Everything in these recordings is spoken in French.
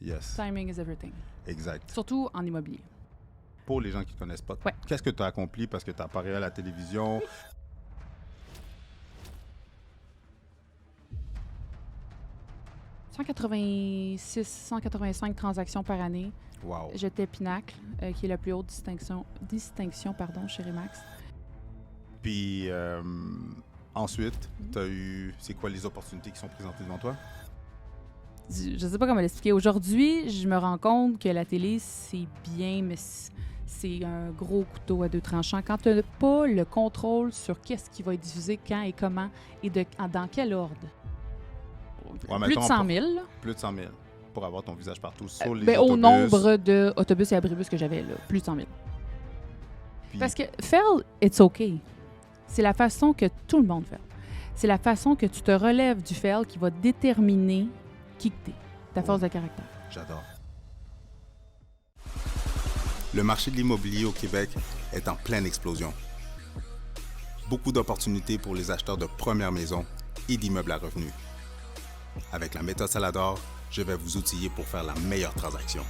Yes. Timing is everything. Exact. Surtout en immobilier. Pour les gens qui ne connaissent pas, Ouais. qu'est-ce que tu as accompli parce que tu as apparu à la télévision? 186, 185 transactions par année. Wow. J'étais Pinacle, qui est la plus haute distinction chez Remax. Puis ensuite, tu as eu... C'est quoi les opportunités qui sont présentées devant toi? Je ne sais pas comment l'expliquer. Aujourd'hui, je me rends compte que la télé, c'est bien, mais c'est un gros couteau à deux tranchants. Quand tu n'as pas le contrôle sur qu'est-ce qui va être diffusé, quand et comment, et dans quel ordre. Ouais, Plus de 100 000. Là. Plus de 100 000 pour avoir ton visage partout sur les Ben, autobus. au nombre d'autobus et abribus que j'avais, là, plus de 100 000. Puis, Parce que faire, it's okay. C'est la façon que tout le monde fait. C'est la façon que tu te relèves du fail qui va déterminer qui que t'es, ta force de caractère. J'adore. Le marché de l'immobilier au Québec est en pleine explosion. Beaucoup d'opportunités pour les acheteurs de première maison et d'immeubles à revenus. Avec la méthode Salador, je vais vous outiller pour faire la meilleure transaction.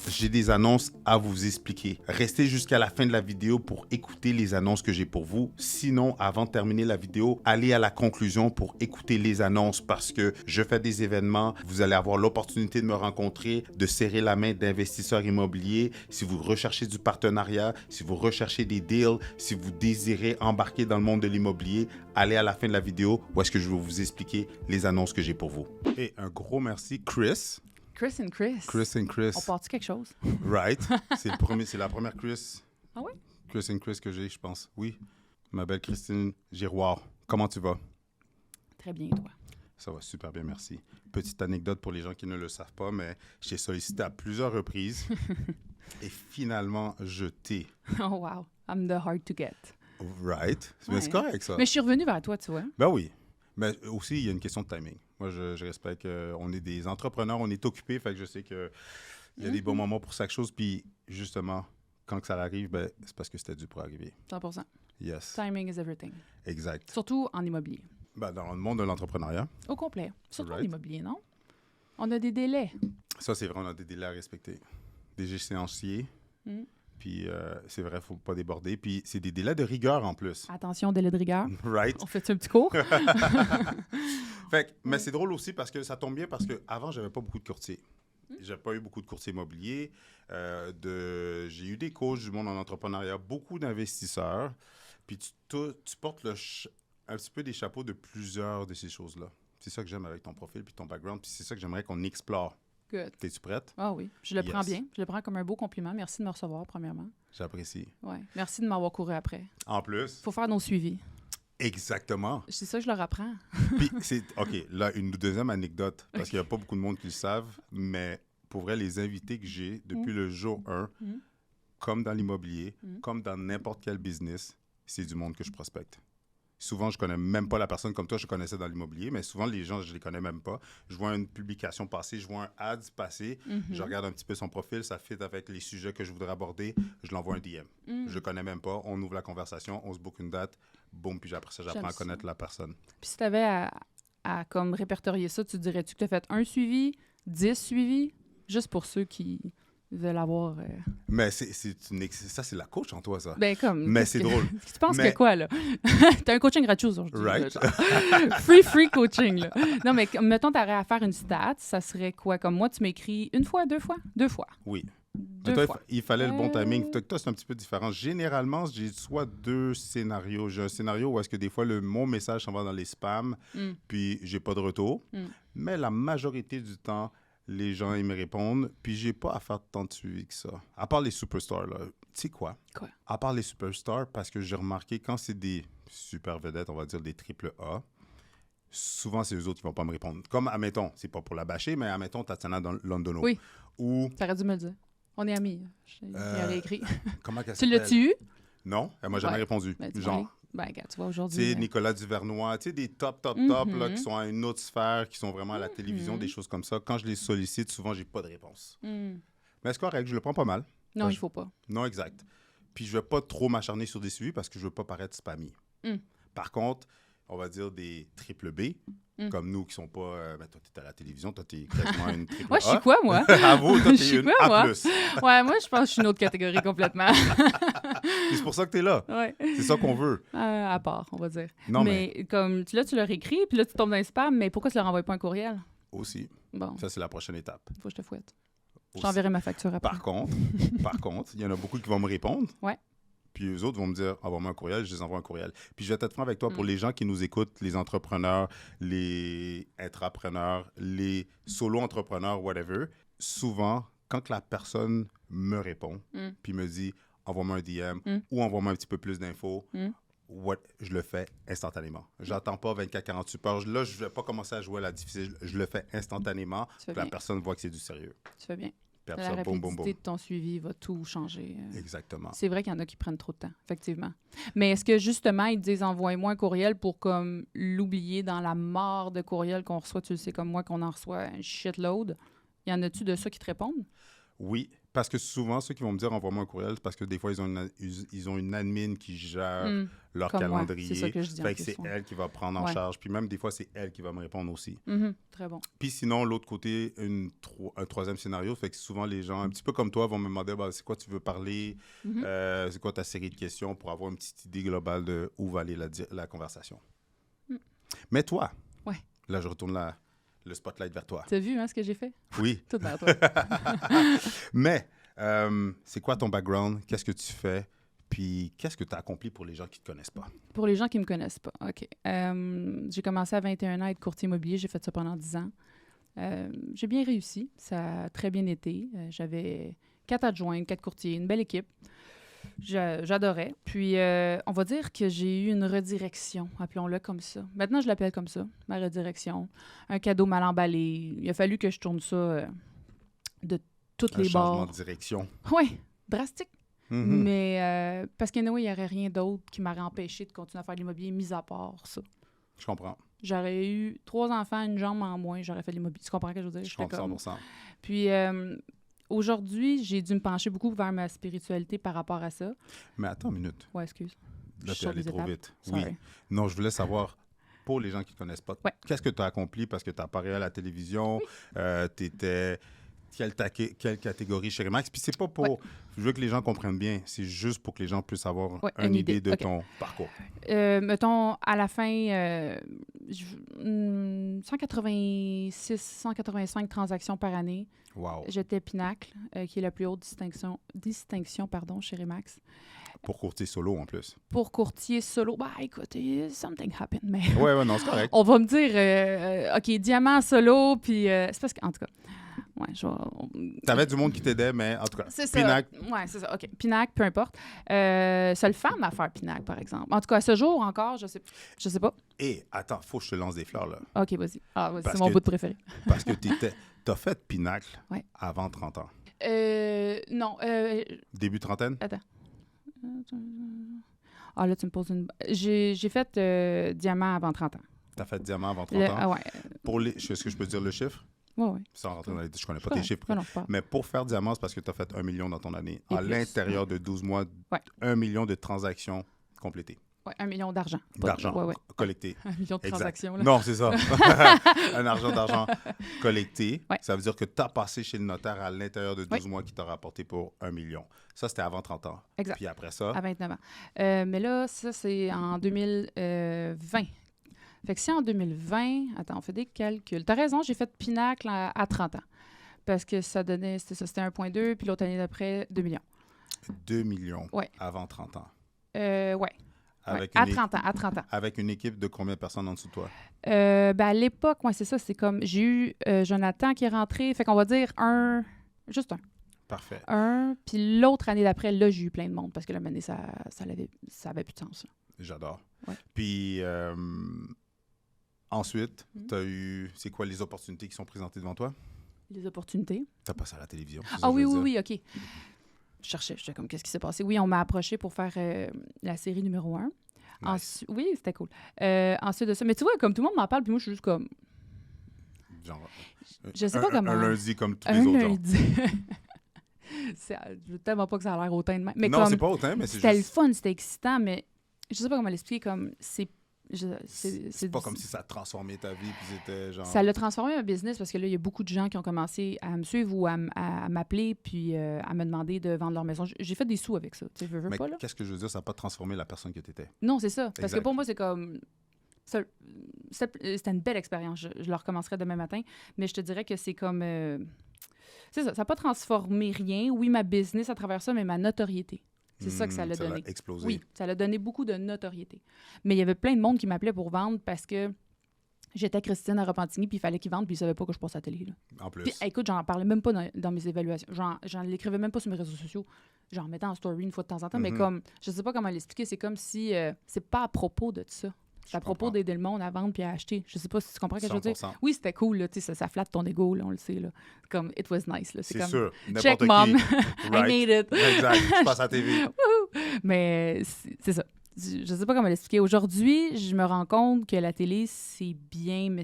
J'ai des annonces à vous expliquer. Restez jusqu'à la fin de la vidéo pour écouter les annonces que j'ai pour vous. Sinon, avant de terminer la vidéo, allez à la conclusion pour écouter les annonces parce que je fais des événements. Vous allez avoir l'opportunité de me rencontrer, de serrer la main d'investisseurs immobiliers. Si vous recherchez du partenariat, si vous recherchez des deals, si vous désirez embarquer dans le monde de l'immobilier, allez à la fin de la vidéo où est-ce que je vais vous expliquer les annonces que j'ai pour vous. Et un gros merci, Chris. Chris and Chris. Chris and Chris. On part-tu quelque chose? Right. C'est la première Chris. Ah oui? Chris and Chris que j'ai, je pense. Oui. Ma belle Christine Giroir. Comment tu vas? Très bien, toi. Ça va super bien, merci. Petite anecdote pour les gens qui ne le savent pas, mais j'ai sollicité à plusieurs reprises et finalement, je t'ai. Oh wow. I'm the hard to get. Right. Mais Ouais. c'est correct, ça. Mais je suis revenue vers toi, tu vois. Ben oui. Mais aussi, il y a une question de timing. Moi, je respecte qu'on est des entrepreneurs, on est occupés, fait que je sais qu'il y a des bons moments pour chaque chose. Puis, justement, quand que ça arrive, ben, c'est parce que c'était dû pour arriver. 100%. Yes. Timing is everything. Exact. Surtout en immobilier. Ben, dans le monde de l'entrepreneuriat, Au complet. Surtout en Right. immobilier, non? On a des délais. ça, c'est vrai, on a des délais à respecter. Des échéanciers. Mm. Puis, c'est vrai, il ne faut pas déborder. Puis, c'est des délais de rigueur en plus. Attention, délai de rigueur. Right. On fait un petit cours? Fait que, mais c'est drôle aussi parce que ça tombe bien parce qu'avant, j'avais pas beaucoup de courtiers. J'ai pas eu beaucoup de courtiers immobiliers. J'ai eu des coachs du monde en entrepreneuriat, beaucoup d'investisseurs. Puis tu portes un petit peu des chapeaux de plusieurs de ces choses-là. C'est ça que j'aime avec ton profil puis ton background. Puis c'est ça que j'aimerais qu'on explore. Good. T'es-tu prête? Ah oui, je le Yes. prends bien. Je le prends comme un beau compliment. Merci de me recevoir, premièrement. J'apprécie. Ouais. Merci de m'avoir couru après. En plus, Faut faire nos suivis. exactement. C'est ça que je leur apprends. Puis OK, là, une deuxième anecdote, parce qu'il n'y a pas beaucoup de monde qui le savent, mais pour vrai, les invités que j'ai depuis le jour 1, comme dans l'immobilier, comme dans n'importe quel business, c'est du monde que je prospecte. Souvent, je connais même pas la personne comme toi, je connaissais dans l'immobilier, mais souvent, les gens, je les connais même pas. Je vois une publication passer, je vois un ad passer, je regarde un petit peu son profil, ça fit avec les sujets que je voudrais aborder, je l'envoie un DM. Je le connais même pas, on ouvre la conversation, on se book une date, boum, puis après ça, j'apprends J'aime à connaître la personne. Puis si tu avais à comme répertorier ça, tu dirais-tu que tu as fait un suivi, 10 suivis, juste pour ceux qui veulent avoir... Mais ça, c'est la coach en toi, ça. Ben comme... Mais qu'est-ce c'est que- drôle. Qu'est-ce que tu penses Mais- que quoi, là? T'as un coaching gratuit aujourd'hui. Right. là, genre. free coaching, là. Non, mais mettons, t'aurais à faire une stat, ça serait quoi? Comme moi, tu m'écris une fois, deux fois? Deux fois. Oui. Deux Toi, fois. il fallait le bon timing. Toi, c'est un petit peu différent. Généralement, j'ai soit deux scénarios. J'ai un scénario où est-ce que des fois, mon message s'en va dans les spams, puis j'ai pas de retour. Mais la majorité du temps, les gens, ils me répondent, puis j'ai pas à faire tant de suivi que ça. À part les superstars, là. Tu sais quoi? Quoi? À part les superstars, parce que j'ai remarqué, quand c'est des super vedettes, on va dire des triple A, souvent, c'est eux autres qui vont pas me répondre. Comme, admettons, c'est pas pour la bâcher, mais admettons Tatiana Londono. Oui. Ou, T'aurais dû me le dire. On est amis. Il aurait écrit. comment qu'elle Tu s'appelle? l'as-tu eu? Non, elle m'a jamais Ouais. répondu. Ben, tu Genre, vois, ben, regarde, tu vois, aujourd'hui... tu sais, Nicolas Duvernois, tu sais, des top, là, qui sont à une autre sphère, qui sont vraiment à la télévision, des choses comme ça. Quand je les sollicite, souvent, j'ai pas de réponse. Mais c'est correct, je le prends pas mal. Non, il faut pas. Non, exact. Puis je vais pas trop m'acharner sur des suivis parce que je veux pas paraître spammy. Par contre, on va dire des triple B, comme nous qui sont pas... toi, tu es à la télévision, toi, tu es quasiment une triple A. Moi, je suis quoi, moi? Bravo, toi, Je tu suis es une quoi, A+. moi? Ouais, moi, je pense que je suis une autre catégorie complètement. C'est pour ça que tu es là. Ouais. C'est ça qu'on veut. À part, on va dire. Non, mais comme là, tu leur écris, puis là, tu tombes dans les spams, mais pourquoi tu leur envoies pas un courriel? Aussi. Bon, Ça, c'est la prochaine étape. faut que je te fouette. Aussi. J'enverrai ma facture après. Par contre, il y en a beaucoup qui vont me répondre. Ouais. Puis eux autres vont me dire, envoie-moi un courriel, je les envoie un courriel. Puis je vais être franc avec toi, pour les gens qui nous écoutent, les entrepreneurs, les intrapreneurs, les solo-entrepreneurs, whatever, souvent, quand la personne me répond, puis me dit, envoie-moi un DM ou envoie-moi un petit peu plus d'infos, je le fais instantanément. J'attends pas 24-48 heures. Là, je vais pas commencer à jouer à la difficile. Je le fais instantanément, puis la personne voit que c'est du sérieux. Tu fais bien. Puis La rapidité de ton suivi va tout changer. Exactement. C'est vrai qu'il y en a qui prennent trop de temps, effectivement. Mais est-ce que, justement, ils te disent « envoie-moi un courriel » pour comme l'oublier dans la mare de courriels qu'on reçoit, tu le sais comme moi, qu'on en reçoit un shitload? Y en a-tu de ça qui te répondent? Oui, parce que souvent, ceux qui vont me dire « envoie-moi un courriel », c'est parce que des fois, ils ont une admin qui gère leur comme calendrier. C'est ça que je dis. Fait que c'est elle qui va prendre en charge. Puis même des fois, c'est elle qui va me répondre aussi. Très bon. Puis sinon, l'autre côté, un troisième scénario, fait que souvent les gens, un petit peu comme toi, vont me demander c'est quoi tu veux parler, c'est quoi ta série de questions pour avoir une petite idée globale de où va aller la conversation. Mais toi, là, je retourne le spotlight vers toi. Tu as vu ce que j'ai fait? Oui. Tout vers toi. Mais c'est quoi ton background? Qu'est-ce que tu fais? Puis, qu'est-ce que tu as accompli pour les gens qui ne te connaissent pas? Pour les gens qui ne me connaissent pas, OK. J'ai commencé à 21 ans à être courtier immobilier. J'ai fait ça pendant 10 ans. J'ai bien réussi. Ça a très bien été. J'avais 4 adjoints, 4 courtiers, une belle équipe. J'adorais. Puis, on va dire que j'ai eu une redirection, appelons-le comme ça. Maintenant, je l'appelle comme ça, ma redirection. Un cadeau mal emballé. Il a fallu que je tourne ça de toutes les bords. Un changement de direction. Oui, drastique. Mais parce qu'anyway, il n'y aurait rien d'autre qui m'aurait empêché de continuer à faire de l'immobilier, mis à part ça. Je comprends. J'aurais eu 3 enfants, une jambe en moins, j'aurais fait de l'immobilier. Tu comprends ce que je veux dire? Je comprends 100%. Puis aujourd'hui, j'ai dû me pencher beaucoup vers ma spiritualité par rapport à ça. Mais attends une minute. Ouais, excuse. Là, tu es allé trop vite. Sorry. Oui. Non, je voulais savoir, pour les gens qui ne te connaissent pas, qu'est-ce que tu as accompli parce que tu as apparu à la télévision, tu étais... Quelle catégorie chez Remax? Puis c'est pas pour... Je veux que les gens comprennent bien. C'est juste pour que les gens puissent avoir une idée de ton parcours. Mettons, à la fin, 186, 185 transactions par année. Wow. J'étais Pinacle, qui est la plus haute distinction chez Remax. Pour courtier solo, en plus. Pour courtier solo, écoute, something happened, mais... Oui, non, c'est correct. On va me dire, OK, diamant solo, puis... c'est parce qu'en tout cas... Ouais, T'avais du monde qui t'aidait, mais en tout cas, c'est Pinacle. Ça. Ouais, c'est ça. OK. Pinacle, peu importe. Seule femme à faire Pinacle, par exemple. En tout cas, à ce jour encore, je sais pas. Attends, faut que je te lance des fleurs, là. OK, vas-y. C'est mon bout de préféré. Parce que t'as fait Pinacle avant 30 ans. Non. Début trentaine? Attends. Là, tu me poses une... J'ai fait diamant avant 30 ans. T'as fait diamant avant 30 ans? Ouais. Est-ce que je peux dire le chiffre? Oui. Sans rentrer dans les... Je connais pas tes chiffres. Non, mais pour faire diamant, c'est parce que tu as fait 1 million dans ton année. À l'intérieur de 12 mois, 1 million de transactions complétées. Oui, 1 million d'argent. D'argent collecté. 1 million de transactions. Là. Non, c'est ça. Un argent d'argent collecté. Ça veut dire que tu as passé chez le notaire à l'intérieur de 12 mois qui t'a rapporté pour 1 million. Ça, c'était avant 30 ans. Exact. Puis après ça? À 29 ans. Mais là, ça, c'est en 2020. Fait que si en 2020, attends, on fait des calculs. T'as raison, j'ai fait Pinacle à 30 ans. Parce que ça donnait, c'était 1,2, puis l'autre année d'après, 2 millions. 2 millions avant 30 ans. Oui. À 30 ans. Avec une équipe de combien de personnes en dessous de toi? À l'époque, c'est ça, c'est comme, j'ai eu Jonathan qui est rentré, fait qu'on va dire juste un. Parfait. Puis l'autre année d'après, là, j'ai eu plein de monde, parce que là, maintenant, ça avait plus de sens. Là. J'adore. Ouais. Puis... Ensuite, tu as eu... C'est quoi les opportunités qui sont présentées devant toi? Les opportunités? Tu as passé à la télévision. Oui, OK. Je cherchais, j'étais comme, qu'est-ce qui s'est passé? Oui, on m'a approché pour faire la série numéro 1. Nice. Oui, c'était cool. Ensuite de ça, mais tu vois, comme tout le monde m'en parle, puis moi, je suis juste comme... Genre... Je sais pas comment... Un lundi comme tous les autres. Un lundi. Je veux tellement pas que ça a l'air hautain de même. Mais non, c'est pas hautain, mais c'est juste... C'était le fun, c'était excitant, mais je sais pas comment l'expliquer, comme... C'est C'est pas comme si ça a transformé ta vie, puis c'était genre... Ça l'a transformé un business parce que là, il y a beaucoup de gens qui ont commencé à me suivre ou à m'appeler puis à me demander de vendre leur maison. J'ai fait des sous avec ça. Tu sais, veux Mais pas, là? qu'est-ce que je veux dire? Ça n'a pas transformé la personne que tu étais. Non, c'est ça. Parce Exact. que pour moi, c'est comme... C'était une belle expérience. Je le recommencerai demain matin. Mais je te dirais que c'est comme... c'est ça. Ça n'a pas transformé rien. Oui, ma business à travers ça, mais ma notoriété. C'est ça que ça l'a donné. Ça l'a explosé. Oui, ça l'a donné beaucoup de notoriété. Mais il y avait plein de monde qui m'appelait pour vendre parce que j'étais Christine à Repentigny, puis il fallait qu'ils vendent, puis ils ne savaient pas que je passais à la télé. Là. En plus. Puis, écoute, j'en parlais même pas dans mes évaluations. J'en l'écrivais même pas sur mes réseaux sociaux. J'en mettais en story une fois de temps en temps, mais comme, je sais pas comment l'expliquer, c'est comme si c'est pas à propos de ça. C'est à propos d'aider le monde à vendre puis à acheter. Je sais pas si tu comprends ce que je veux dire. 100%. Oui, c'était cool, là, ça flatte ton ego, là, on le sait. Là. Comme, it was nice. Là. C'est comme, sûr. check, N'importe mom. qui. I Right. made it. Exact. Tu passes à la TV. Mais c'est ça. Je sais pas comment l'expliquer. Aujourd'hui, je me rends compte que la télé, c'est bien, mais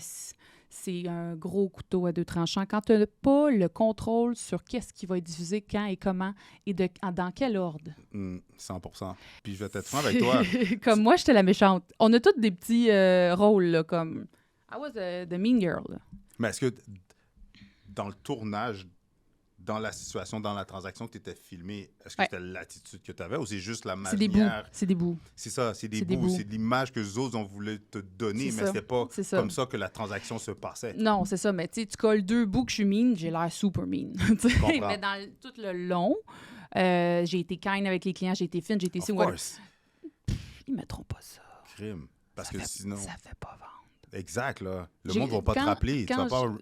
c'est un gros couteau à deux tranchants. Quand tu n'as pas le contrôle sur qu'est-ce qui va être diffusé, quand et comment, et dans quel ordre. 100%. Puis je vais être franc avec toi. Comme moi, j'étais la méchante. On a tous des petits rôles, là, comme... I was the mean girl. Là. Mais est-ce que dans le tournage, dans la situation, dans la transaction que tu étais filmé, est-ce que c'était l'attitude que tu avais ou c'est juste la manière? C'est des bouts. C'est ça, c'est des bouts. C'est de l'image que les autres ont voulu te donner, mais c'était pas comme ça que la transaction se passait. Non, c'est ça. Mais tu colles 2 bouts que je suis mean, j'ai l'air super mean. Mais dans tout le long, j'ai été kind avec les clients, j'ai été fine, j'ai été ici. Ils mettront pas ça. Crime. Parce que sinon... Ça fait pas vendre. Exact, là. Le monde va pas te rappeler.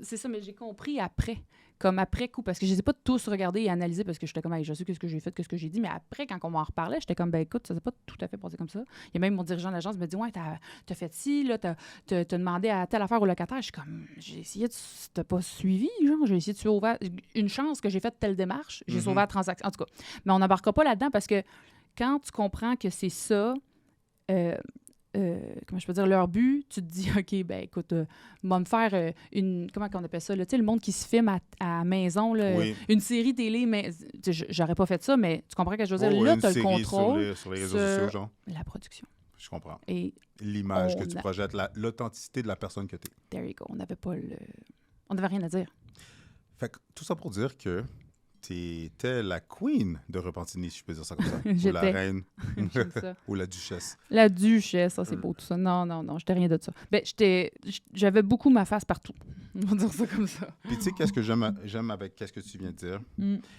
C'est ça, mais j'ai compris après. Comme après coup, parce que je les ai pas tous regardés et analysés parce que j'étais comme, hey, je sais qu'est-ce que j'ai fait, qu'est-ce que j'ai dit, mais après, quand on m'en reparlait, j'étais comme, ben écoute, ça s'est pas tout à fait passé comme ça. Il y a même mon dirigeant d'agence qui me dit, ouais, t'as fait ci, là, t'as demandé à telle affaire au locataire. Je suis comme, j'ai essayé de. T'as pas suivi, genre, j'ai essayé de sauver. Une chance que j'ai fait telle démarche, j'ai sauvé la transaction. En tout cas, mais on n'embarquera pas là-dedans parce que quand tu comprends que c'est ça, comment je peux dire, leur but, tu te dis, OK, ben écoute, va me faire une... Comment on appelle ça? Tu sais, le monde qui se filme à maison, là, une série télé, mais j'aurais pas fait ça, mais tu comprends ce que je veux dire? Là, tu as le contrôle sur les réseaux sociaux, genre. La production. Je comprends. Et l'image que tu projettes, l'authenticité de la personne que tu es. There you go. On n'avait rien à dire. Fait que tout ça pour dire que t'étais la queen de Repentigny, si je peux dire ça comme ça. J'étais. Ou la reine. Ça. Ou la duchesse. La duchesse, ça, c'est beau tout ça. Non, j'étais rien de ça. Ben, j'avais beaucoup ma face partout. On va dire ça comme ça. Puis tu sais, qu'est-ce que j'aime avec qu'est-ce que tu viens de dire?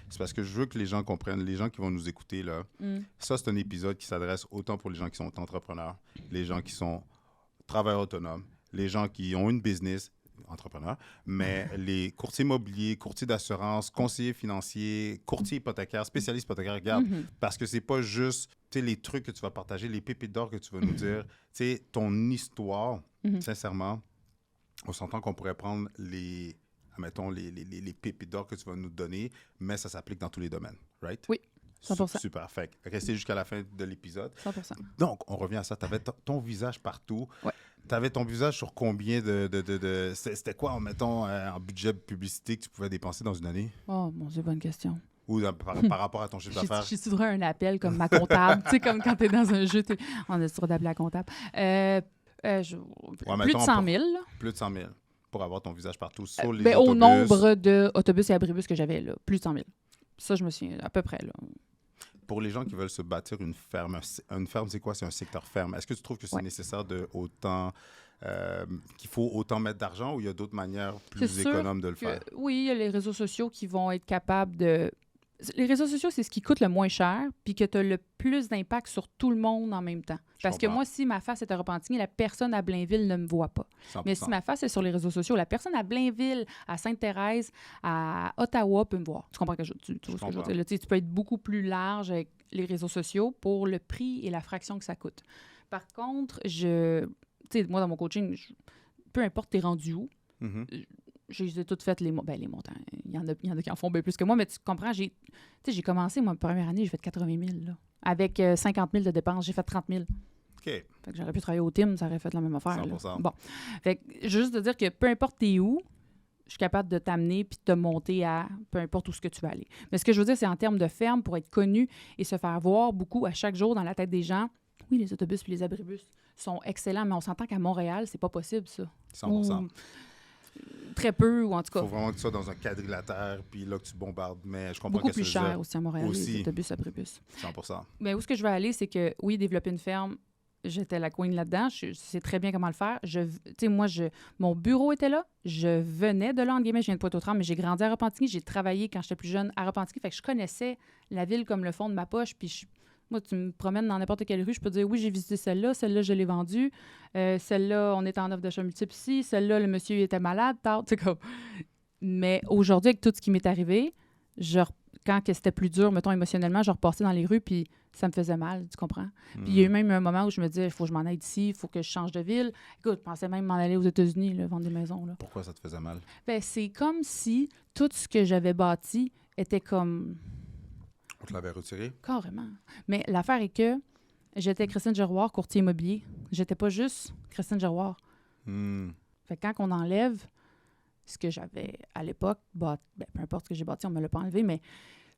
C'est parce que je veux que les gens comprennent, les gens qui vont nous écouter, là. Ça, c'est un épisode qui s'adresse autant pour les gens qui sont entrepreneurs, les gens qui sont travailleurs autonomes, les gens qui ont une business, entrepreneurs, mais les courtiers immobiliers, courtiers d'assurance, conseillers financiers, courtiers hypothécaires, spécialistes hypothécaires, regarde, parce que c'est pas juste les trucs que tu vas partager, les pépites d'or que tu vas nous dire, ton histoire, sincèrement, on s'entend qu'on pourrait prendre les pépites d'or que tu vas nous donner, mais ça s'applique dans tous les domaines, right? Oui. 100%. Super. Fait restez jusqu'à la fin de l'épisode. 100%. Donc, on revient à ça. Tu avais ton visage partout. Ouais. Tu avais ton visage sur combien de c'était quoi, mettons, en budget publicité que tu pouvais dépenser dans une année? Oh, mon Dieu, bonne question. Ou par rapport à ton chiffre d'affaires? J'ai souvent un appel comme ma comptable. Tu sais, comme quand tu es dans un jeu, on a toujours d'appeler la comptable. Plus de 100 000. Plus de 100 000 pour avoir ton visage partout sur les autobus. Au nombre d'autobus et abribus que j'avais, là, plus de 100 000. Ça, je me souviens à peu près, là. Pour les gens qui veulent se bâtir une ferme, c'est quoi? C'est un secteur ferme. Est-ce que tu trouves que c'est nécessaire qu'il faut autant mettre d'argent ou il y a d'autres manières plus économes de le faire? Oui, il y a les réseaux sociaux qui vont être capables de... Les réseaux sociaux, c'est ce qui coûte le moins cher puis que tu as le plus d'impact sur tout le monde en même temps. Parce que moi, si ma face est à Repentigny, la personne à Blainville ne me voit pas. 100%. Mais si ma face est sur les réseaux sociaux, la personne à Blainville, à Sainte-Thérèse, à Ottawa peut me voir. Tu comprends ce que je veux dire? Tu peux être beaucoup plus large avec les réseaux sociaux pour le prix et la fraction que ça coûte. Par contre, moi, dans mon coaching, peu importe t'es rendu où, j'ai toutes fait les montants. Il y en a qui en font bien plus que moi, mais tu comprends, j'ai commencé, moi, ma première année, j'ai fait 80 000. Là. Avec 50 000 de dépenses, j'ai fait 30 000. OK. Fait que j'aurais pu travailler au team, ça aurait fait la même affaire. 100%. Là. Bon. Fait que juste de dire que peu importe t'es où, je suis capable de t'amener puis de te monter à peu importe où ce que tu vas aller. Mais ce que je veux dire, c'est en termes de ferme, pour être connu et se faire voir beaucoup à chaque jour dans la tête des gens, Oui, les autobus puis les abribus sont excellents, mais on s'entend qu'à Montréal, c'est pas possible, ça. 100%. Ou très peu, ou en tout Il cas. faut vraiment que tu sois dans un quadrilatère, puis là que tu bombardes. Mais je comprends Beaucoup que plus c'est cher aussi à Montréal, Aussi. les autobus abribus. 100%. Mais où est-ce que je veux aller, c'est que, oui, développer une ferme, j'étais la queen là-dedans. Je sais très bien comment le faire. Tu sais, moi, mon bureau était là. Je venais de là, entre guillemets. Je viens de Pointe-aux-Trembles, mais j'ai grandi à Repentigny. J'ai travaillé quand j'étais plus jeune à Repentigny. Fait que je connaissais la ville comme le fond de ma poche. Puis moi, tu me promènes dans n'importe quelle rue, je peux te dire, oui, j'ai visité celle-là, je l'ai vendue. Celle-là, on était en offre d'achat multiple ici. Celle-là, le monsieur il était malade. Tu sais, comme... Mais aujourd'hui, avec tout ce qui m'est arrivé, quand que c'était plus dur, mettons, émotionnellement, je repassais dans les rues, puis ça me faisait mal, tu comprends? Puis il y a eu même un moment où je me disais, il faut que je m'en aille d'ici, il faut que je change de ville. Écoute, je pensais même m'en aller aux États-Unis, là, vendre des maisons. Là. Pourquoi ça te faisait mal? Ben, c'est comme si tout ce que j'avais bâti était comme... On te l'avait retiré? Carrément. Mais l'affaire est que j'étais Christine Giroir, courtier immobilier. J'étais pas juste Christine Giroir. Fait que quand on enlève ce que j'avais à l'époque, peu importe ce que j'ai bâti, on me l'a pas enlevé, mais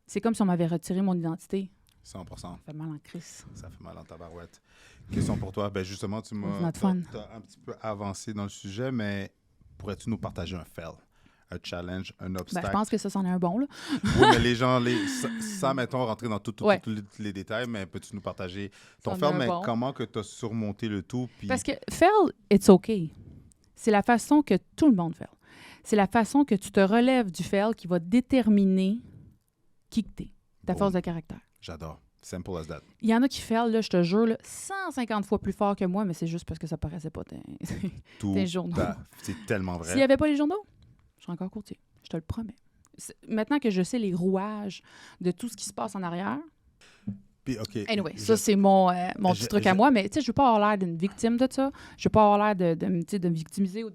c'est comme si on m'avait retiré mon identité. 100%. Ça fait mal en crise. Ça fait mal en tabarouette. Question pour toi. Ben justement, tu m'as Not fun. t'as un petit peu avancé dans le sujet, mais pourrais-tu nous partager un fail, un challenge, un Ben, obstacle? je pense que ça, c'en est un bon, là. Oui, mais les gens, sans, mettons, rentrer dans tous Ouais. les détails, mais peux-tu nous partager ton C'en est fail, un mais bon. comment que tu as surmonté le tout? Puis... Parce que fail, it's okay. C'est la façon que tout le monde fail. C'est la façon que tu te relèves du fail qui va déterminer qui que t'es, ta Boom. force de caractère. J'adore. Simple as that. Il y en a qui fail, là, je te jure, là, 150 fois plus fort que moi, mais c'est juste parce que ça paraissait pas Tout tes journaux. C'est tellement vrai. S'il n'y avait pas les journaux, je serais encore courtier. Je te le promets. Maintenant que je sais les rouages de tout ce qui se passe en arrière, Puis, OK. anyway, ça, c'est mon petit truc à moi, mais tu sais, je veux pas avoir l'air d'une victime de ça. Je veux pas avoir l'air de me victimiser ou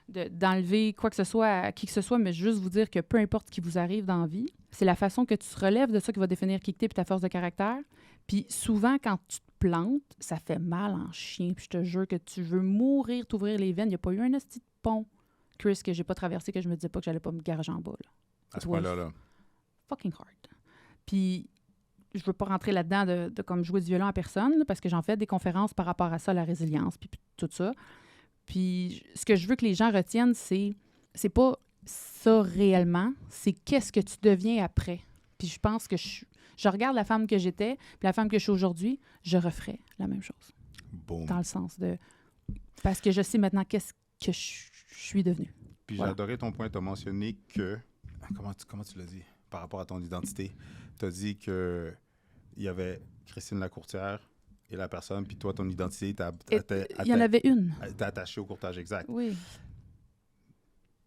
d'enlever quoi que ce soit à qui que ce soit, mais juste vous dire que peu importe ce qui vous arrive dans la vie, c'est la façon que tu te relèves de ça qui va définir qui que t'es et ta force de caractère. Puis souvent, quand tu te plantes, ça fait mal en chien. Puis je te jure que tu veux mourir, t'ouvrir les veines. Il n'y a pas eu un esti de pont, Chris, que j'ai pas traversé, que je me disais pas que j'allais pas me garager en bas. Là. À ce point-là, là. Fucking hard. Puis je veux pas rentrer là-dedans de comme jouer du violon à personne, là, parce que j'en fais des conférences par rapport à ça, la résilience, puis tout ça. Puis ce que je veux que les gens retiennent, c'est pas ça réellement, c'est qu'est-ce que tu deviens après. Puis je pense que je regarde la femme que j'étais, puis la femme que je suis aujourd'hui, je referais la même chose. Boom. Dans le sens de... Parce que je sais maintenant qu'est-ce que je suis devenue. Puis Voilà. j'ai adoré ton point. Tu as mentionné que... Comment tu l'as dit? Par rapport à ton identité. Tu as dit que il y avait Christine la courtière et la personne, puis toi, ton identité, Il y en avait une. t'es attaché au courtage exact. Oui.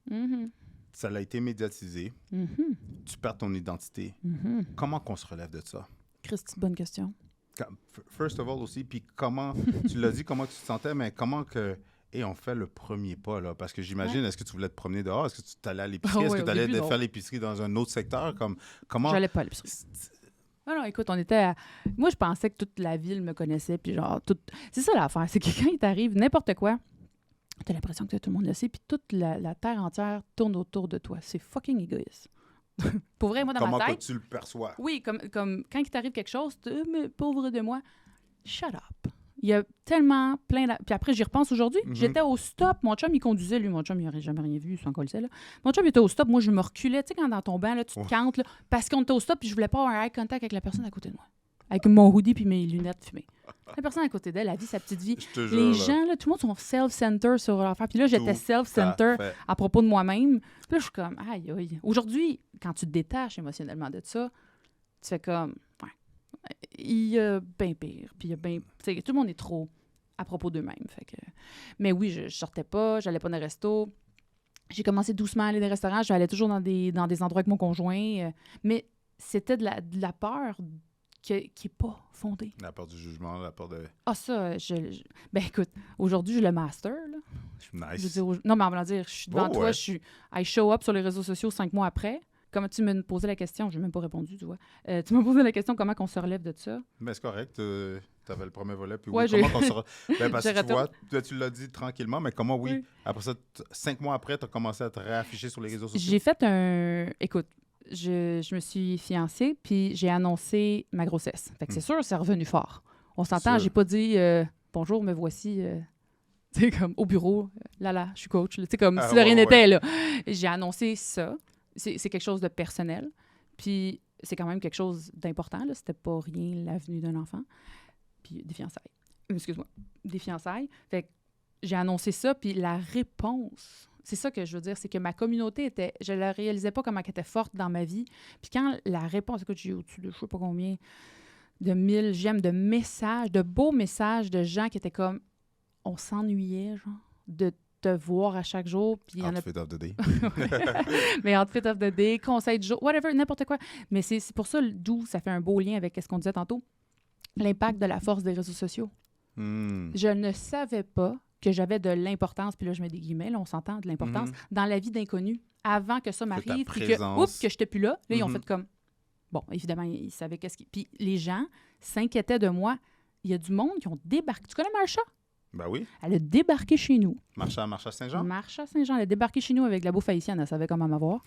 Mhm. Ça a été médiatisé. Mhm. Tu perds ton identité. Mhm. Comment qu'on se relève de ça? Christy, bonne question. First of all aussi, puis comment, tu l'as dit, comment tu te sentais, mais comment que... Et on fait le premier pas, là. Parce que j'imagine, est-ce que tu voulais te promener dehors? Est-ce que tu t'allais à l'épicerie? Est-ce que tu allais faire l'épicerie dans un autre secteur? Comment... J'allais pas à l'épicerie. Ah non, écoute, on était à... Moi, je pensais que toute la ville me connaissait, puis genre, tout... C'est ça l'affaire, c'est que quand il t'arrive n'importe quoi, t'as l'impression que tout le monde le sait, puis toute la terre entière tourne autour de toi. C'est fucking égoïste. Pour vrai, moi, dans Comment ma que tête... tu le perçois? Oui, comme quand il t'arrive quelque chose, mais pauvre de moi, shut up. Il y a tellement plein... Puis après, j'y repense aujourd'hui. J'étais au stop. Mon chum, il conduisait, lui. Mon chum, il n'aurait jamais rien vu, sans coller là. Mon chum, il était au stop. Moi, je me reculais. Tu sais, quand dans ton banc, là, tu te cantes, là, parce qu'on était au stop, puis je voulais pas avoir un eye contact avec la personne à côté de moi. Avec mon hoodie puis mes lunettes fumées. La personne à côté d'elle, elle vit sa petite vie. Je te jure, Les là. gens, là, tout le monde sont self-centered sur leur affaire. Puis là, j'étais self-centered à propos de moi-même. Puis là, je suis comme, aïe, aïe. Aujourd'hui, quand tu te détaches émotionnellement de ça, tu fais comme, ouais, il y a bien pire. Puis il y a bien... Tu sais, tout le monde est trop à propos d'eux-mêmes. Fait que... Mais oui, je sortais pas, j'allais pas dans les restos. J'ai commencé doucement à aller dans les restaurants. J'allais toujours dans des endroits avec mon conjoint. Mais c'était de la peur qui n'est pas fondée. La peur du jugement, la peur de... Ah, ça, ben écoute, aujourd'hui, j'ai le master, là. Nice. Je veux dire, non, mais en voulant dire, je suis devant toi, I show up sur les réseaux sociaux 5 mois après. Comme tu me posais la question, je n'ai même pas répondu, tu vois. Tu m'as posé la question comment on se relève de ça. Mais c'est correct, tu avais le premier volet. Puis ouais, oui, comment on se relève? Ben, parce que J'ai tu vois, là, tu l'as dit tranquillement, mais comment, oui. Oui. Après ça, 5 mois après, tu as commencé à te réafficher sur les réseaux sociaux. J'ai fait un... Écoute, je me suis fiancée, puis j'ai annoncé ma grossesse. Fait que c'est sûr, c'est revenu fort. On s'entend, Sûr. j'ai pas dit bonjour, me voici. Tu sais, comme au bureau, je suis coach. Tu sais, comme si de rien n'était, là. J'ai annoncé ça. C'est quelque chose de personnel. Puis c'est quand même quelque chose d'important, là. C'était pas rien, la venue d'un enfant. Puis des fiançailles. Excuse-moi. Des fiançailles. Fait que j'ai annoncé ça, puis la réponse, c'est ça que je veux dire, c'est que ma communauté était... Je ne réalisais pas comment elle était forte dans ma vie. Puis quand la réponse... Écoute, j'ai au-dessus de je sais pas combien de 1000 j'aime de messages, de beaux messages de gens qui étaient comme... On s'ennuyait, genre, de te voir à chaque jour. Puis Outfit of the day. Mais outfit of the day, conseil du jour, whatever, n'importe quoi. Mais c'est pour ça, d'où ça fait un beau lien avec ce qu'on disait tantôt, l'impact de la force des réseaux sociaux. Je ne savais pas que j'avais de l'importance, puis là, je mets des guillemets, là, on s'entend, de l'importance, dans la vie d'inconnus, avant que ça m'arrive, puis que je n'étais plus là. Là, ils ont fait comme... Bon, évidemment, ils savaient qu'est-ce qui... Puis les gens s'inquiétaient de moi. Il y a du monde qui ont débarqué. Tu connais Marsha? Ben oui. Elle a débarqué chez nous. Marsha Saint-Jean? Marsha Saint-Jean. Elle a débarqué chez nous avec la bouffe haïtienne. Elle savait comment m'avoir.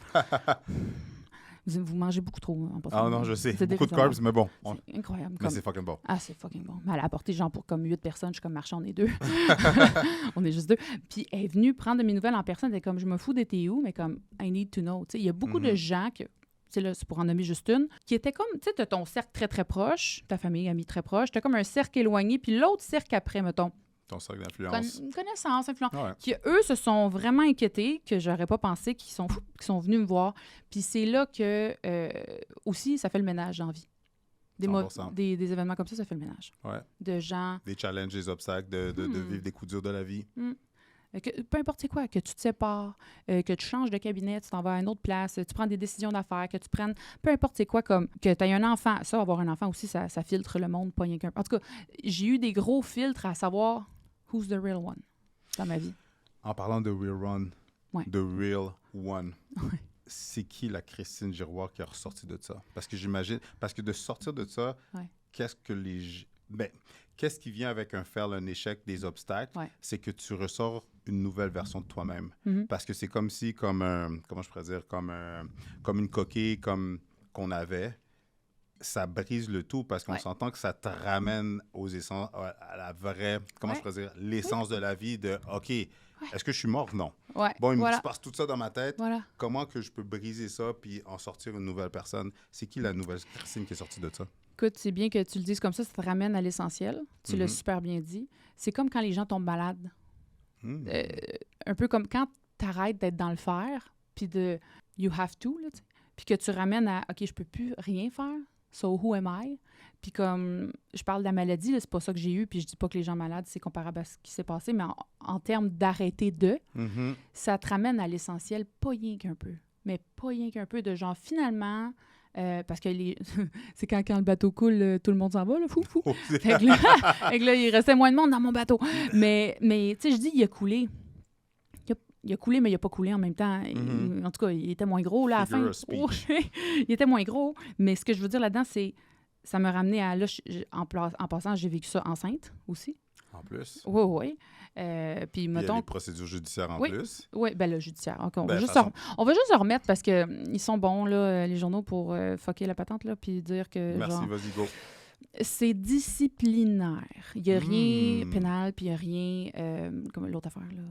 Vous mangez beaucoup trop en passant. Ah non, je sais. Beaucoup de carbs, mais bon. C'est incroyable. Mais c'est fucking bon. Ah, c'est fucking bon. Mais elle a apporté genre pour comme 8 personnes. Je suis comme Marsha, on est 2. On est juste 2. Puis elle est venue prendre de mes nouvelles en personne. Elle est comme, je me fous de t'es où, mais comme, I need to know. Il y a beaucoup de gens que... Là, c'est pour en nommer juste une, qui était comme, tu sais, t'as ton cercle très, très proche, ta famille, amis très proches, t'as comme un cercle éloigné, puis l'autre cercle après, mettons. Ton cercle d'influence. Connaissance, influence. Ouais. Qui, eux, se sont vraiment inquiétés, que j'aurais pas pensé, qu'ils sont fous, qui sont venus me voir. Puis c'est là que, aussi, ça fait le ménage dans la vie. Des événements comme ça fait le ménage. Ouais. De gens... Des challenges, des obstacles, de vivre des coups durs de la vie. Peu importe c'est quoi, que tu te sépares, que tu changes de cabinet, tu t'en vas à une autre place, tu prends des décisions d'affaires, que tu prennes, peu importe c'est quoi, comme que tu aies un enfant. Ça, avoir un enfant aussi, ça filtre le monde, pas rien qu'un. En tout cas, j'ai eu des gros filtres à savoir who's the real one dans ma vie. En parlant de real one, the real one, c'est qui la Christine Giroir qui est ressortie de ça? Parce que j'imagine, de sortir de ça, qu'est-ce qui vient avec un fail, un échec, des obstacles? C'est que tu ressors une nouvelle version de toi-même. Parce que c'est comme si, comment je pourrais dire, comme une coquille qu'on avait, ça brise le tout parce qu'on s'entend que ça te ramène aux essences, à la vraie, comment je pourrais dire, l'essence de la vie de, OK, est-ce que je suis mort? Non. Bon, il se passe tout ça dans ma tête. Comment que je peux briser ça puis en sortir une nouvelle personne? C'est qui la nouvelle Christine qui est sortie de ça? Écoute, c'est bien que tu le dises comme ça te ramène à l'essentiel. Tu l'as super bien dit. C'est comme quand les gens tombent malades. Un peu comme quand tu arrêtes d'être dans le faire, puis de « you have to », puis que tu ramènes à « OK, je peux plus rien faire, so who am I ?» Puis comme, je parle de la maladie, là, c'est pas ça que j'ai eu, puis je dis pas que les gens malades, c'est comparable à ce qui s'est passé, mais en termes d'arrêter de, ça te ramène à l'essentiel, pas rien qu'un peu, mais pas rien qu'un peu de genre, finalement... parce que c'est quand le bateau coule, tout le monde s'en va, là, fou. Fait que là, il restait moins de monde dans mon bateau. Mais tu sais, je dis, il a coulé. Il a coulé, mais il n'a pas coulé en même temps. En tout cas, il était moins gros, là, à la fin. Il était moins gros. Mais ce que je veux dire là-dedans, c'est... Ça m'a ramené à... Là, en passant, j'ai vécu ça enceinte aussi. En plus? Oui. Puis, mettons... Il y a des procédures judiciaires en plus? Oui, bien le judiciaire. Okay, on va juste se remettre parce qu'ils sont bons, là, les journaux, pour fucker la patente, là, puis dire que... Merci, vas-y, go. C'est disciplinaire. Il n'y a rien pénal, puis il n'y a rien... comme l'autre affaire, là.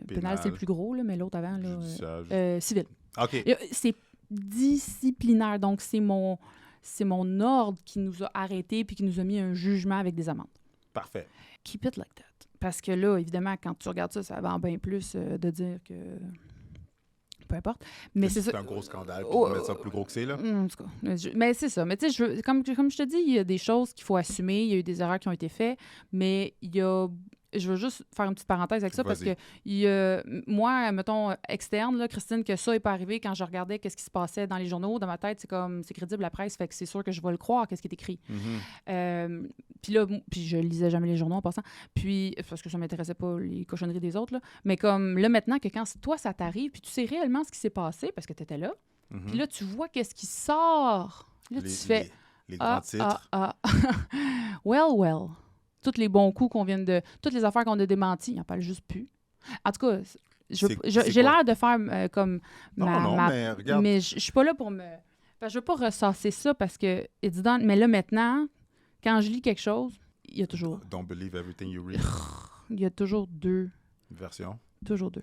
Pénal, c'est le plus gros, là, mais l'autre avant, là... civil. OK. C'est disciplinaire, donc c'est mon ordre qui nous a arrêtés puis qui nous a mis un jugement avec des amendes. Parfait. Keep it like that. Parce que là, évidemment, quand tu regardes ça, ça va bien plus de dire que... Peu importe. Mais c'est un gros scandale, puis mettre ça plus gros que c'est, là. En tout cas. Mais c'est ça. Mais tu sais, comme je te dis, il y a des choses qu'il faut assumer. Il y a eu des erreurs qui ont été faites, mais il y a... Je veux juste faire une petite parenthèse avec ça parce que moi, mettons, externe, là, Christine, que ça n'est pas arrivé quand je regardais qu'est-ce qui se passait dans les journaux. Dans ma tête, c'est crédible la presse, fait que c'est sûr que je vais le croire, qu'est-ce qui est écrit. Puis je lisais jamais les journaux en passant, puis parce que ça m'intéressait pas les cochonneries des autres, là. Mais comme là, maintenant, que quand toi, ça t'arrive, puis tu sais réellement ce qui s'est passé parce que tu étais là, puis là, tu vois qu'est-ce qui sort. Là, tu fais... Les grands titres. Well. Tous les bons coups qu'on vient de... Toutes les affaires qu'on a démenties, ils n'en parlent juste plus. En tout cas, j'ai l'air de faire comme mais regarde. Mais je suis pas là pour me... Parce que je veux pas ressasser ça parce que it's done. Mais là, maintenant, quand je lis quelque chose, il y a toujours... Don't believe everything you read. Il y a toujours 2. Version. Toujours 2.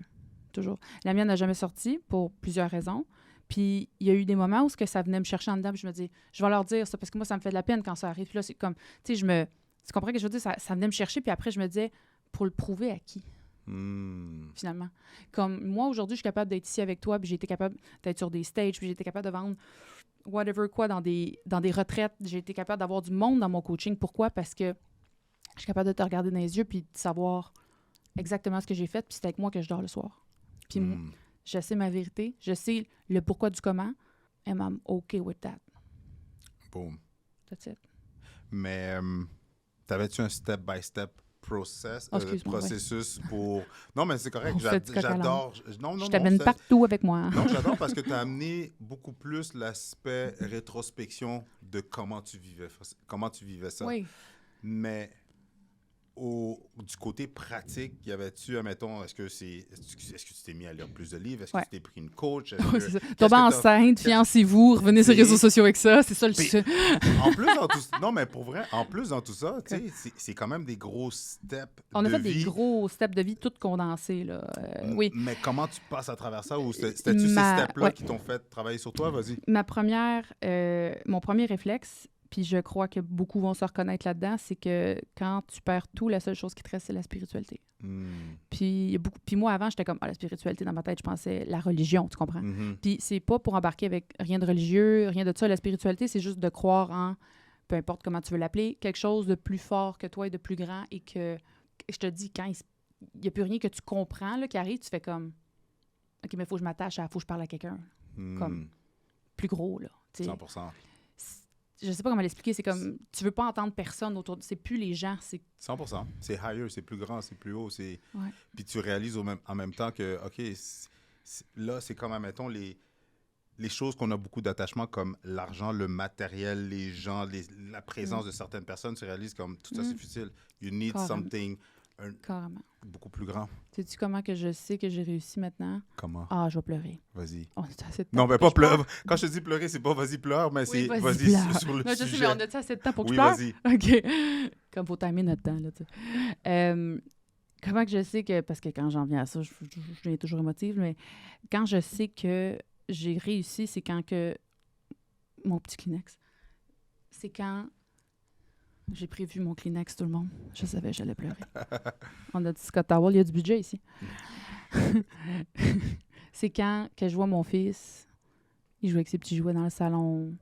Toujours. La mienne n'a jamais sorti pour plusieurs raisons. Puis il y a eu des moments où ça venait me chercher en dedans, puis je me dis, je vais leur dire ça, parce que moi, ça me fait de la peine quand ça arrive. Puis là, c'est comme, tu sais, tu comprends ce que je veux dire? Ça venait me chercher, puis après, je me disais, pour le prouver à qui? Finalement. Comme moi, aujourd'hui, je suis capable d'être ici avec toi, puis j'ai été capable d'être sur des stages, puis j'ai été capable de vendre whatever quoi dans des retraites. J'ai été capable d'avoir du monde dans mon coaching. Pourquoi? Parce que je suis capable de te regarder dans les yeux, puis de savoir exactement ce que j'ai fait, puis c'est avec moi que je dors le soir. Puis moi, je sais ma vérité, je sais le pourquoi du comment, and I'm okay with that. Boom. That's it. Mais t'avais-tu un step-by-step processus pour... Non, mais c'est correct, j'adore... Non, je t'amène partout avec moi. Non, j'adore parce que tu as amené beaucoup plus l'aspect rétrospection de comment tu vivais ça. Oui. Mais du côté pratique, y avait-tu, admettons, est-ce que tu t'es mis à lire plus de livres? Est-ce que tu t'es pris une coach? Oui, c'est ça. Tombez enceinte, fiancez-vous, revenez sur les réseaux sociaux avec ça. C'est ça le sujet. En plus, dans tout ça, non, mais pour vrai, en plus, dans tout ça, tu sais, c'est quand même des gros steps de vie. On a fait des gros steps de vie, tout condensés, là. Oui. Mais comment tu passes à travers ça? Ou c'était-tu ces steps-là qui t'ont fait travailler sur toi? Vas-y. Mon premier réflexe, puis je crois que beaucoup vont se reconnaître là-dedans, c'est que quand tu perds tout, la seule chose qui te reste, c'est la spiritualité. Puis moi, avant, j'étais comme, la spiritualité, dans ma tête, je pensais la religion, tu comprends? Puis c'est pas pour embarquer avec rien de religieux, rien de ça. La spiritualité, c'est juste de croire en, peu importe comment tu veux l'appeler, quelque chose de plus fort que toi et de plus grand, et que, je te dis, quand il n'y a plus rien que tu comprends là, qui arrive, tu fais comme, OK, mais il faut que je m'attache, il faut que je parle à quelqu'un. Comme, plus gros, là. T'sais. 100%. Je sais pas comment l'expliquer, c'est comme, tu veux pas entendre personne autour, c'est plus les gens, c'est... 100%. C'est higher, c'est plus grand, c'est plus haut, c'est... Ouais. Puis tu réalises en même temps que, OK, là, c'est comme, admettons, les choses qu'on a beaucoup d'attachement, comme l'argent, le matériel, les gens, la présence de certaines personnes, tu réalises comme, tout ça, c'est futile. You need something beaucoup plus grand. Sais-tu comment que je sais que j'ai réussi maintenant? Comment? Ah, je vais pleurer. Vas-y. On a assez de temps. Non, mais pas pleurer. Quand je te dis pleurer, c'est pas vas-y pleure, mais c'est vas-y sur le sujet. Je sais, mais on a assez de temps pour que je pleure? Oui, vas-y. OK. Comme faut timer notre temps, là, tu sais. Comment que je sais que... Parce que quand j'en viens à ça, je viens toujours émotive, mais quand je sais que j'ai réussi, c'est quand que... Mon petit Kleenex. C'est quand... J'ai prévu mon Kleenex, tout le monde. Je savais que j'allais pleurer. On a dit Scott Towel, il y a du budget ici. C'est quand que je vois mon fils, il joue avec ses petits jouets dans le salon.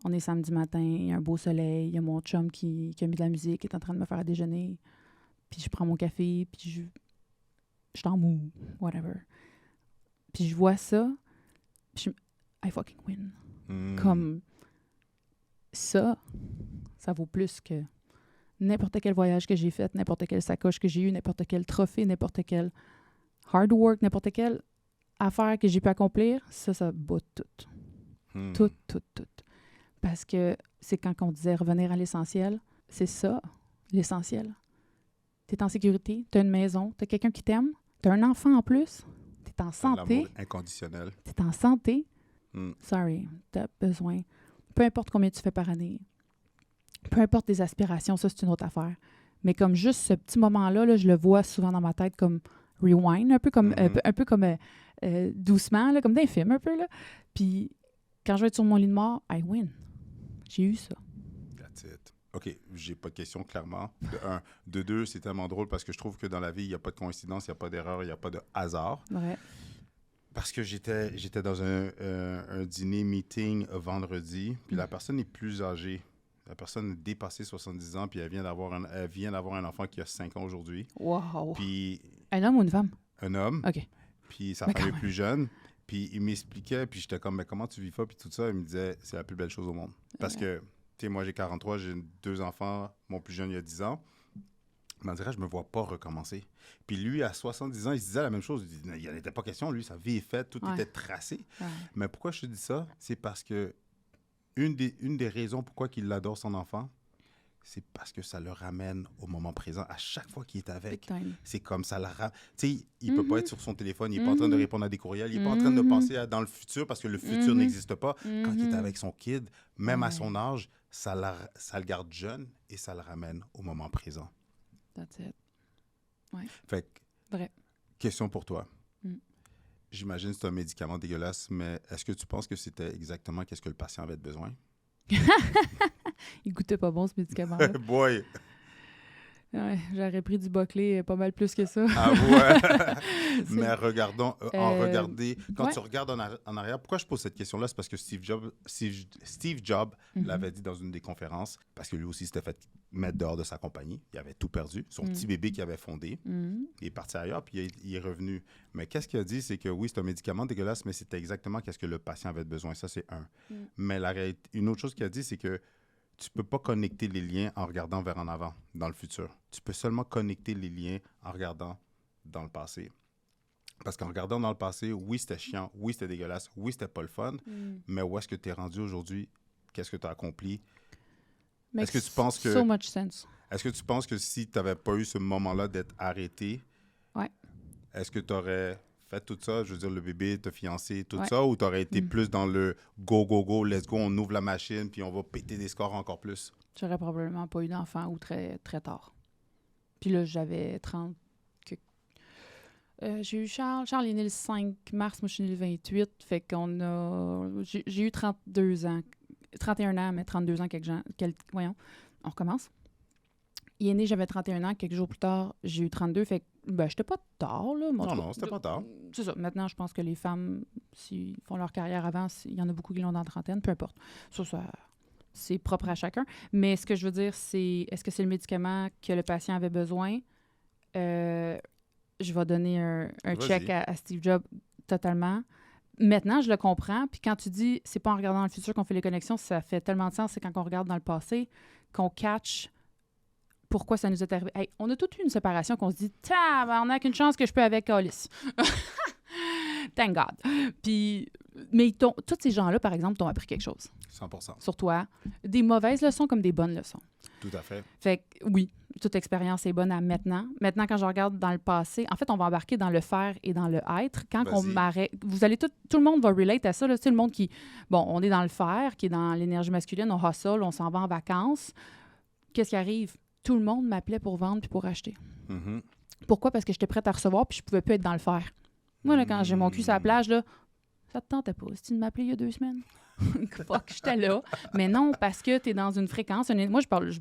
On est samedi matin, il y a un beau soleil, il y a mon chum qui a mis de la musique, qui est en train de me faire à déjeuner. Puis je prends mon café, puis je t'en mou, whatever. Puis je vois ça, puis I fucking win. Comme ça vaut plus que n'importe quel voyage que j'ai fait, n'importe quelle sacoche que j'ai eue, n'importe quel trophée, n'importe quel hard work, n'importe quelle affaire que j'ai pu accomplir. Ça bat tout. Tout. Parce que c'est quand on disait revenir à l'essentiel, c'est ça, l'essentiel. T'es en sécurité, t'as une maison, t'as quelqu'un qui t'aime, t'as un enfant en plus, t'es en santé. L'amour inconditionnel. T'es en santé. Sorry, t'as besoin. Peu importe combien tu fais par année, peu importe tes aspirations, ça, c'est une autre affaire. Mais comme juste ce petit moment-là, là, je le vois souvent dans ma tête comme rewind, un peu comme, doucement, là, comme dans un film un peu. Là. Puis quand je vais être sur mon lit de mort, I win. J'ai eu ça. That's it. OK, j'ai pas de question, clairement. De un. De deux, c'est tellement drôle parce que je trouve que dans la vie, il n'y a pas de coïncidence, il n'y a pas d'erreur, il n'y a pas de hasard. Ouais. Parce que j'étais dans un dîner meeting vendredi, puis la personne est plus âgée. La personne est dépassée 70 ans, puis elle vient d'avoir un enfant qui a 5 ans aujourd'hui. Wow! Puis, un homme ou une femme? Un homme. OK. Puis sa femme est plus jeune. Puis il m'expliquait, puis j'étais comme, mais comment tu vis ça? Puis tout ça, il me disait, c'est la plus belle chose au monde. Parce que, tu sais, moi j'ai 43, j'ai 2 enfants, mon plus jeune il y a 10 ans. Il m'en dirait, je me vois pas recommencer. Puis lui, à 70 ans, il se disait la même chose. Il n'en était pas question, lui, sa vie est faite, tout était tracé. Ouais. Mais pourquoi je te dis ça? C'est parce que une des raisons pourquoi il adore son enfant, c'est parce que ça le ramène au moment présent. À chaque fois qu'il est avec, Big time. c'est comme ça. Tu sais, il peut pas être sur son téléphone, il n'est pas en train de répondre à des courriels, il n'est pas en train de penser dans le futur parce que le futur n'existe pas. Quand il est avec son kid, même à son âge, ça le garde jeune et ça le ramène au moment présent. That's it. Ouais. Fait que, Vrai. question pour toi. J'imagine que c'est un médicament dégueulasse, mais est-ce que tu penses que c'était exactement qu'est-ce que le patient avait besoin? Il goûtait pas bon, ce médicament-là. Boy! Ouais, j'aurais pris du Boclé pas mal plus que ça. Ah ouais! Mais regardons, quand ouais. tu regardes en arrière, pourquoi je pose cette question-là? C'est parce que Steve Jobs l'avait dit dans une des conférences, parce que lui aussi s'était fait mettre dehors de sa compagnie. Il avait tout perdu. Son petit bébé qu'il avait fondé, il est parti ailleurs, puis il est revenu. Mais qu'est-ce qu'il a dit? C'est que oui, c'est un médicament dégueulasse, mais c'était exactement qu'est-ce que le patient avait besoin. Ça, c'est un. Mais une autre chose qu'il a dit, c'est que tu ne peux pas connecter les liens en regardant vers en avant, dans le futur. Tu peux seulement connecter les liens en regardant dans le passé. Parce qu'en regardant dans le passé, oui, c'était chiant, oui, c'était dégueulasse, oui, c'était pas le fun, mais où est-ce que tu es rendu aujourd'hui? Qu'est-ce que tu as accompli? Est-ce que tu penses que... So much sense. Est-ce que tu penses que si tu n'avais pas eu ce moment-là d'être arrêté, est-ce que tu aurais fait tout ça, je veux dire, le bébé, te fiancé, tout ça, ou tu aurais été plus dans le go, go, go, let's go, on ouvre la machine, puis on va péter des scores encore plus? J'aurais probablement pas eu d'enfant ou très, très tard. Puis là, j'avais 30... j'ai eu Charles. Charles est né le 5 mars, moi je suis née le 28, fait qu'on a... J'ai eu 32 ans. 31 ans, mais 32 ans, voyons, on recommence. Il est né, j'avais 31 ans. Quelques jours plus tard, j'ai eu 32. Fait que, j'étais pas tard, là. Non, c'était pas tard. C'est ça. Maintenant, je pense que les femmes, s'ils font leur carrière avant, il y en a beaucoup qui l'ont dans la trentaine, peu importe. Ça, c'est propre à chacun. Mais ce que je veux dire, c'est, est-ce que c'est le médicament que le patient avait besoin? Je vais donner un check à Steve Jobs totalement. Maintenant, je le comprends. Puis quand tu dis, c'est pas en regardant dans le futur qu'on fait les connexions, ça fait tellement de sens. C'est quand on regarde dans le passé qu'on catch pourquoi ça nous est arrivé. Hey, on a toute une séparation qu'on se dit, on n'a qu'une chance que je peux avec Alice. Thank God. Puis, mais tous ces gens-là, par exemple, t'ont appris quelque chose. 100%. Sur toi. Des mauvaises leçons comme des bonnes leçons. Tout à fait. Fait que, oui, toute expérience est bonne à maintenant. Maintenant, quand je regarde dans le passé, en fait, on va embarquer dans le faire et dans le être. Quand on m'arrête, vous allez tout le monde va relate à ça. Là, le monde qui, on est dans le faire, qui est dans l'énergie masculine, on hustle, on s'en va en vacances. Qu'est-ce qui arrive? Tout le monde m'appelait pour vendre puis pour acheter. Mm-hmm. Pourquoi? Parce que j'étais prête à recevoir puis je pouvais plus être dans le faire. Moi, là, quand j'ai mon cul sur la plage, là, ça te tentait pas. Si tu m'appelais il y a 2 semaines. Fuck, j'étais là. Mais non, parce que tu es dans une fréquence. Moi, je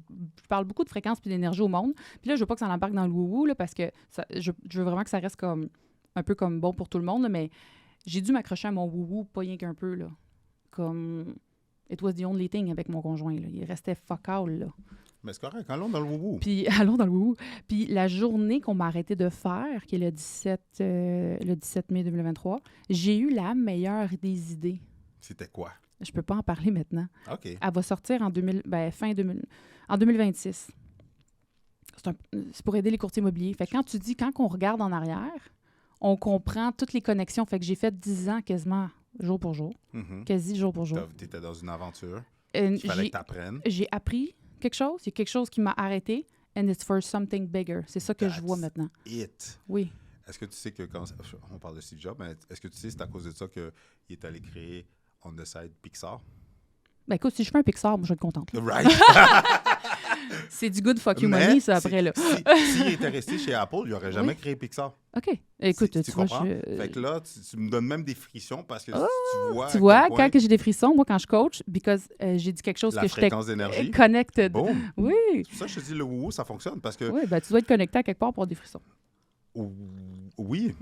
parle beaucoup de fréquence puis d'énergie au monde. Puis là, je veux pas que ça embarque dans le wou-wou, là, parce que je veux vraiment que ça reste comme un peu comme bon pour tout le monde. Là, mais j'ai dû m'accrocher à mon wou-wou, pas rien qu'un peu. Là. Comme it was the only thing avec mon conjoint. Là. Il restait fuck all, là. Mais c'est correct, allons dans le wou-wou. Puis, allons dans le wou-wou. Puis, la journée qu'on m'a arrêté de faire, qui est le 17 mai 2023, j'ai eu la meilleure des idées. C'était quoi? Je peux pas en parler maintenant. OK. Elle va sortir en 2026. C'est pour aider les courtiers immobiliers. Fait que quand on regarde en arrière, on comprend toutes les connexions. Fait que j'ai fait 10 ans quasiment jour pour jour. Mm-hmm. Quasi jour pour jour. Tu étais dans une aventure. Il fallait que tu apprennes. J'ai appris quelque chose. Il y a quelque chose qui m'a arrêté. And it's for something bigger. C'est ça que je vois maintenant. Oui. Est-ce que tu sais que quand on parle de Steve Jobs, mais est-ce que tu sais c'est à cause de ça qu'il est allé créer On the Side Pixar? Ben écoute, si je fais un Pixar, moi je vais être contente. Là. Right! C'est du good fuck you money, ça, après, là. S'il était resté chez Apple, il n'aurait jamais créé Pixar. OK. Écoute, tu comprends? Fait que là, tu me donnes même des frissons parce que tu vois, quand j'ai des frissons, moi, quand je coach, because j'ai dit quelque chose que j'étais connected. Boom. Oui. C'est pour ça que je te dis, le wou ça fonctionne parce que... Oui, ben tu dois être connecté à quelque part pour avoir des frissons. Oui.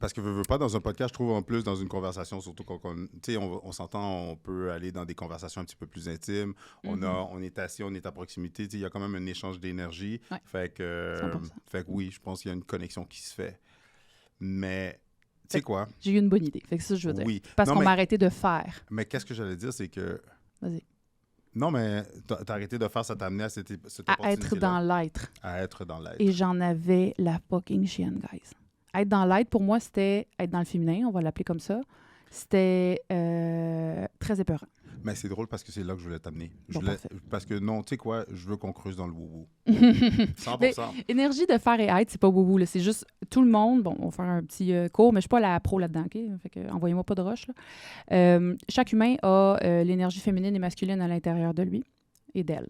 Parce que veux pas, dans un podcast, je trouve en plus dans une conversation, surtout quand on s'entend, on peut aller dans des conversations un petit peu plus intimes. On est assis, on est à proximité. Il y a quand même un échange d'énergie. Ouais. Fait que oui, je pense qu'il y a une connexion qui se fait. Mais tu sais quoi? J'ai eu une bonne idée. Fait que ça, je veux dire. Oui. Parce qu'on m'a arrêté de faire. Mais qu'est-ce que j'allais dire, c'est que... Vas-y. Non, mais t'as arrêté de faire, ça t'a amené à cette à être dans l'être. À être dans l'être. Et j'en avais la fucking chienne, guys. Être dans l'être, pour moi, c'était être dans le féminin, on va l'appeler comme ça. C'était très épeurant. Mais c'est drôle parce que c'est là que je voulais t'amener. Bon, parfait. Parce que non, tu sais quoi, je veux qu'on creuse dans le wou-wou. Mais 100%. énergie de faire et être, c'est pas boubou. C'est juste tout le monde. Bon, on va faire un petit cours, mais je suis pas la pro là-dedans. OK? Fait que, envoyez-moi pas de rush. Là. Chaque humain a l'énergie féminine et masculine à l'intérieur de lui et d'elle.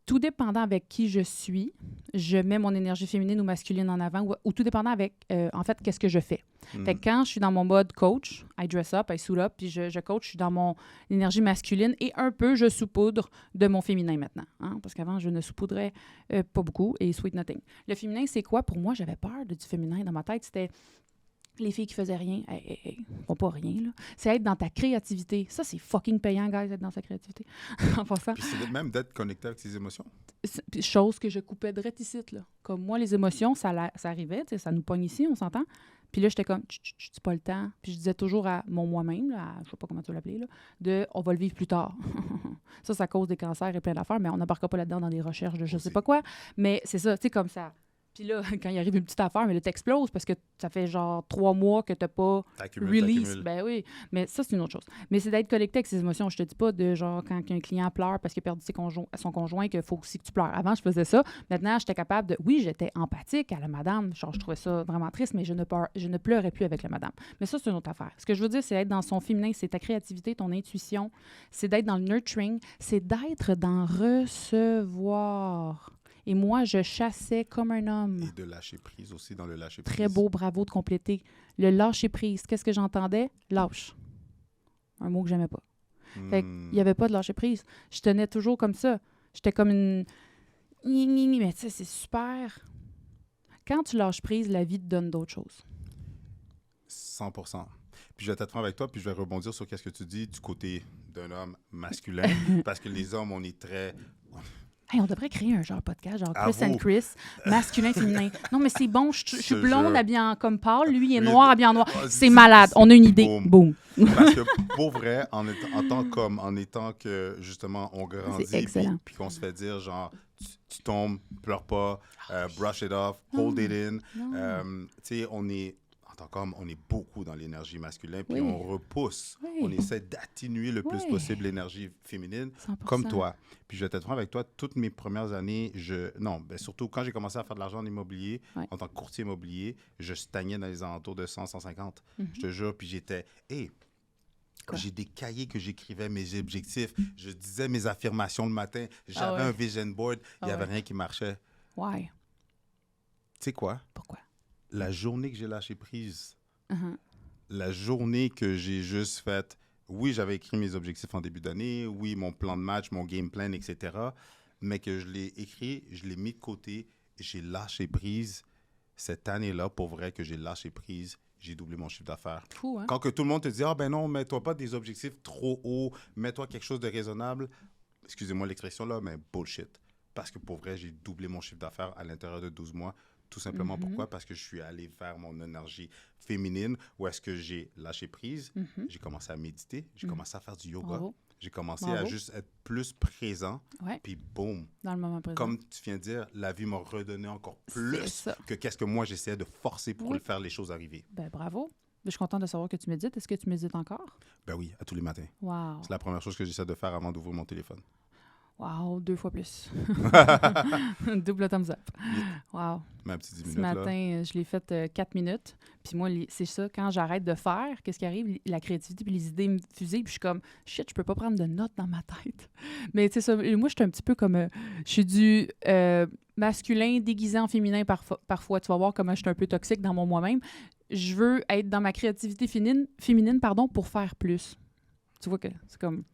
Tout dépendant avec qui je suis, je mets mon énergie féminine ou masculine en avant ou tout dépendant avec, en fait, qu'est-ce que je fais. Fait que quand je suis dans mon mode coach, I dress up, I suit up, puis je coach, je suis dans mon énergie masculine et un peu, je saupoudre de mon féminin maintenant. Hein? Parce qu'avant, je ne saupoudrais pas beaucoup et sweet nothing. Le féminin, c'est quoi? Pour moi, j'avais peur du féminin dans ma tête. C'était les filles qui faisaient rien. Font pas rien, là. C'est être dans ta créativité. Ça, c'est fucking payant, guys, être dans sa créativité. En passant. Puis c'est même d'être connecté avec ses émotions. Chose que je coupais direct ici, là. Comme moi, les émotions, ça arrivait, ça nous pogne ici, on s'entend. Puis là, j'étais comme, c'est pas le temps. Puis je disais toujours à mon moi-même, là, je sais pas comment tu veux l'appeler, là, on va le vivre plus tard. Ça cause des cancers et plein d'affaires, mais on n'embarquera pas là-dedans dans des recherches de je sais pas quoi. Mais c'est ça, tu sais, comme ça. Puis là, quand il arrive une petite affaire, mais là, t'exploses parce que ça fait genre 3 mois que t'as pas release. Ben oui, mais ça, c'est une autre chose. Mais c'est d'être connecté avec ses émotions. Je te dis pas de genre quand un client pleure parce qu'il a perdu son conjoint qu'il faut aussi que tu pleures. Avant, je faisais ça. Maintenant, j'étais capable de... Oui, j'étais empathique à la madame. Genre, je trouvais ça vraiment triste, mais je ne pleurais plus avec la madame. Mais ça, c'est une autre affaire. Ce que je veux dire, c'est être dans son féminin, c'est ta créativité, ton intuition. C'est d'être dans le nurturing. C'est d'être dans recevoir. Et moi, je chassais comme un homme. Et de lâcher prise aussi dans le lâcher prise. Très beau, bravo de compléter. Le lâcher prise, qu'est-ce que j'entendais? Lâche. Un mot que j'aimais pas. Fait qu'il n'y avait pas de lâcher prise. Je tenais toujours comme ça. J'étais comme une... Mais tu sais, c'est super. Quand tu lâches prise, la vie te donne d'autres choses. 100%. Puis je vais t'être avec toi, puis je vais rebondir sur ce que tu dis du côté d'un homme masculin. Parce que les hommes, on est très... Hey, on devrait créer un genre podcast, genre Chris and Chris, masculin, féminin. Non, mais c'est bon, je suis blonde, habillée comme Paul, lui, il est noir, habillé en noir. C'est malade, on a une idée. Boum. Parce que pour vrai, en étant que, justement, on grandit, puis qu'on se fait dire, genre, tu tombes, pleure pas, brush it off, hold it in. Tu sais, on est beaucoup dans l'énergie masculine, puis on repousse. On essaie d'atténuer le plus possible l'énergie féminine, 100%. Comme toi. Puis je vais être franc avec toi, toutes mes premières années, surtout quand j'ai commencé à faire de l'argent en immobilier, en tant que courtier immobilier, je stagnais dans les alentours de 100, 150. Je te jure, puis j'étais... J'ai des cahiers que j'écrivais mes objectifs, je disais mes affirmations le matin, j'avais un vision board, il n'y avait rien qui marchait. Why? Tu sais quoi? Pourquoi? La journée que j'ai lâché prise, la journée que j'ai juste fait, oui, j'avais écrit mes objectifs en début d'année, oui, mon plan de match, mon game plan, etc., mais que je l'ai écrit, je l'ai mis de côté, j'ai lâché prise. Cette année-là, pour vrai, que j'ai lâché prise, j'ai doublé mon chiffre d'affaires. Fou, hein? Quand que tout le monde te dit « Ah ben non, mets-toi pas des objectifs trop hauts, mets-toi quelque chose de raisonnable. » Excusez-moi l'expression là, mais bullshit. Parce que pour vrai, j'ai doublé mon chiffre d'affaires à l'intérieur de 12 mois. Tout simplement pourquoi? Parce que je suis allé vers mon énergie féminine où est-ce que j'ai lâché prise. J'ai commencé à méditer, j'ai commencé à faire du yoga. Bravo. J'ai commencé à juste être plus présent. Puis boum. Dans le moment présent. Comme tu viens de dire, la vie m'a redonné encore plus que qu'est-ce que moi j'essayais de forcer pour faire les choses arriver. Ben bravo. Je suis contente de savoir que tu médites. Est-ce que tu médites encore? Ben oui, à tous les matins. Wow. C'est la première chose que j'essaie de faire avant d'ouvrir mon téléphone. Wow, 2 fois plus. Double thumbs up. Wow. Ma petite 10 minutes, ce matin, je l'ai fait 4 minutes. Puis moi, c'est ça, quand j'arrête de faire, qu'est-ce qui arrive? La créativité puis les idées me fusillent. Puis je suis comme, shit, je peux pas prendre de notes dans ma tête. Mais tu sais, ça, moi, je suis un petit peu comme, je suis du masculin déguisé en féminin parfois. Tu vas voir comment je suis un peu toxique dans mon moi-même. Je veux être dans ma créativité féminine, pour faire plus. Tu vois que c'est comme...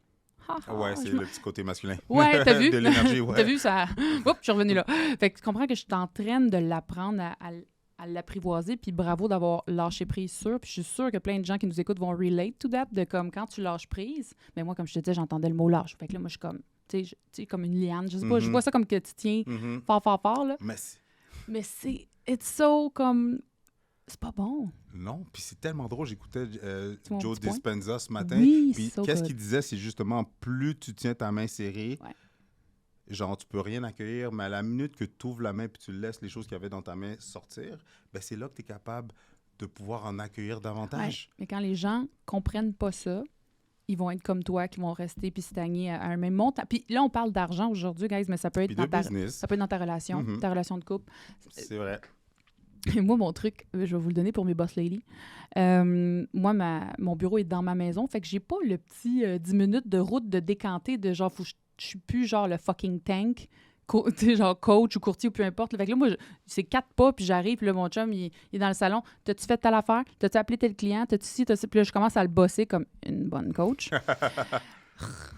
Ouais, c'est le petit côté masculin. Ouais, t'as vu? De l'énergie, ouais. T'as vu, ça... Oups, je suis revenue là. Fait que tu comprends que je suis en train de l'apprendre à l'apprivoiser, puis bravo d'avoir lâché prise sur. Puis je suis sûre que plein de gens qui nous écoutent vont relate to that, de comme quand tu lâches prise. Mais moi, comme je te disais, j'entendais le mot lâche. Fait que là, moi, je suis comme, tu sais, comme une liane. Je sais pas, je vois ça comme que tu tiens fort, là. Mais c'est... It's so comme... C'est pas bon. Non, puis c'est tellement drôle. J'écoutais Joe Dispenza ce matin. Oui, puis qu'est-ce qu'il disait? C'est justement, plus tu tiens ta main serrée, genre, tu peux rien accueillir, mais à la minute que tu ouvres la main puis tu laisses les choses qu'il y avait dans ta main sortir, ben c'est là que tu es capable de pouvoir en accueillir davantage. Ouais. Mais quand les gens comprennent pas ça, ils vont être comme toi, qui vont rester puis stagner à un même montant. Puis là, on parle d'argent aujourd'hui, guys, mais ça peut être, ça peut être dans ta relation, ta relation de couple. C'est vrai. Et moi, mon truc, je vais vous le donner pour mes boss ladies. Moi, mon bureau est dans ma maison, fait que j'ai pas le petit 10 minutes de route de décanter de genre, faut que je suis plus genre le fucking tank, genre coach ou courtier ou peu importe. Fait que là, moi, c'est 4 pas, puis j'arrive, puis là, mon chum, il est dans le salon. T'as-tu fait telle affaire? T'as-tu appelé tel client? T'as-tu ci, t'as-tu... Puis là, je commence à le bosser comme une bonne coach.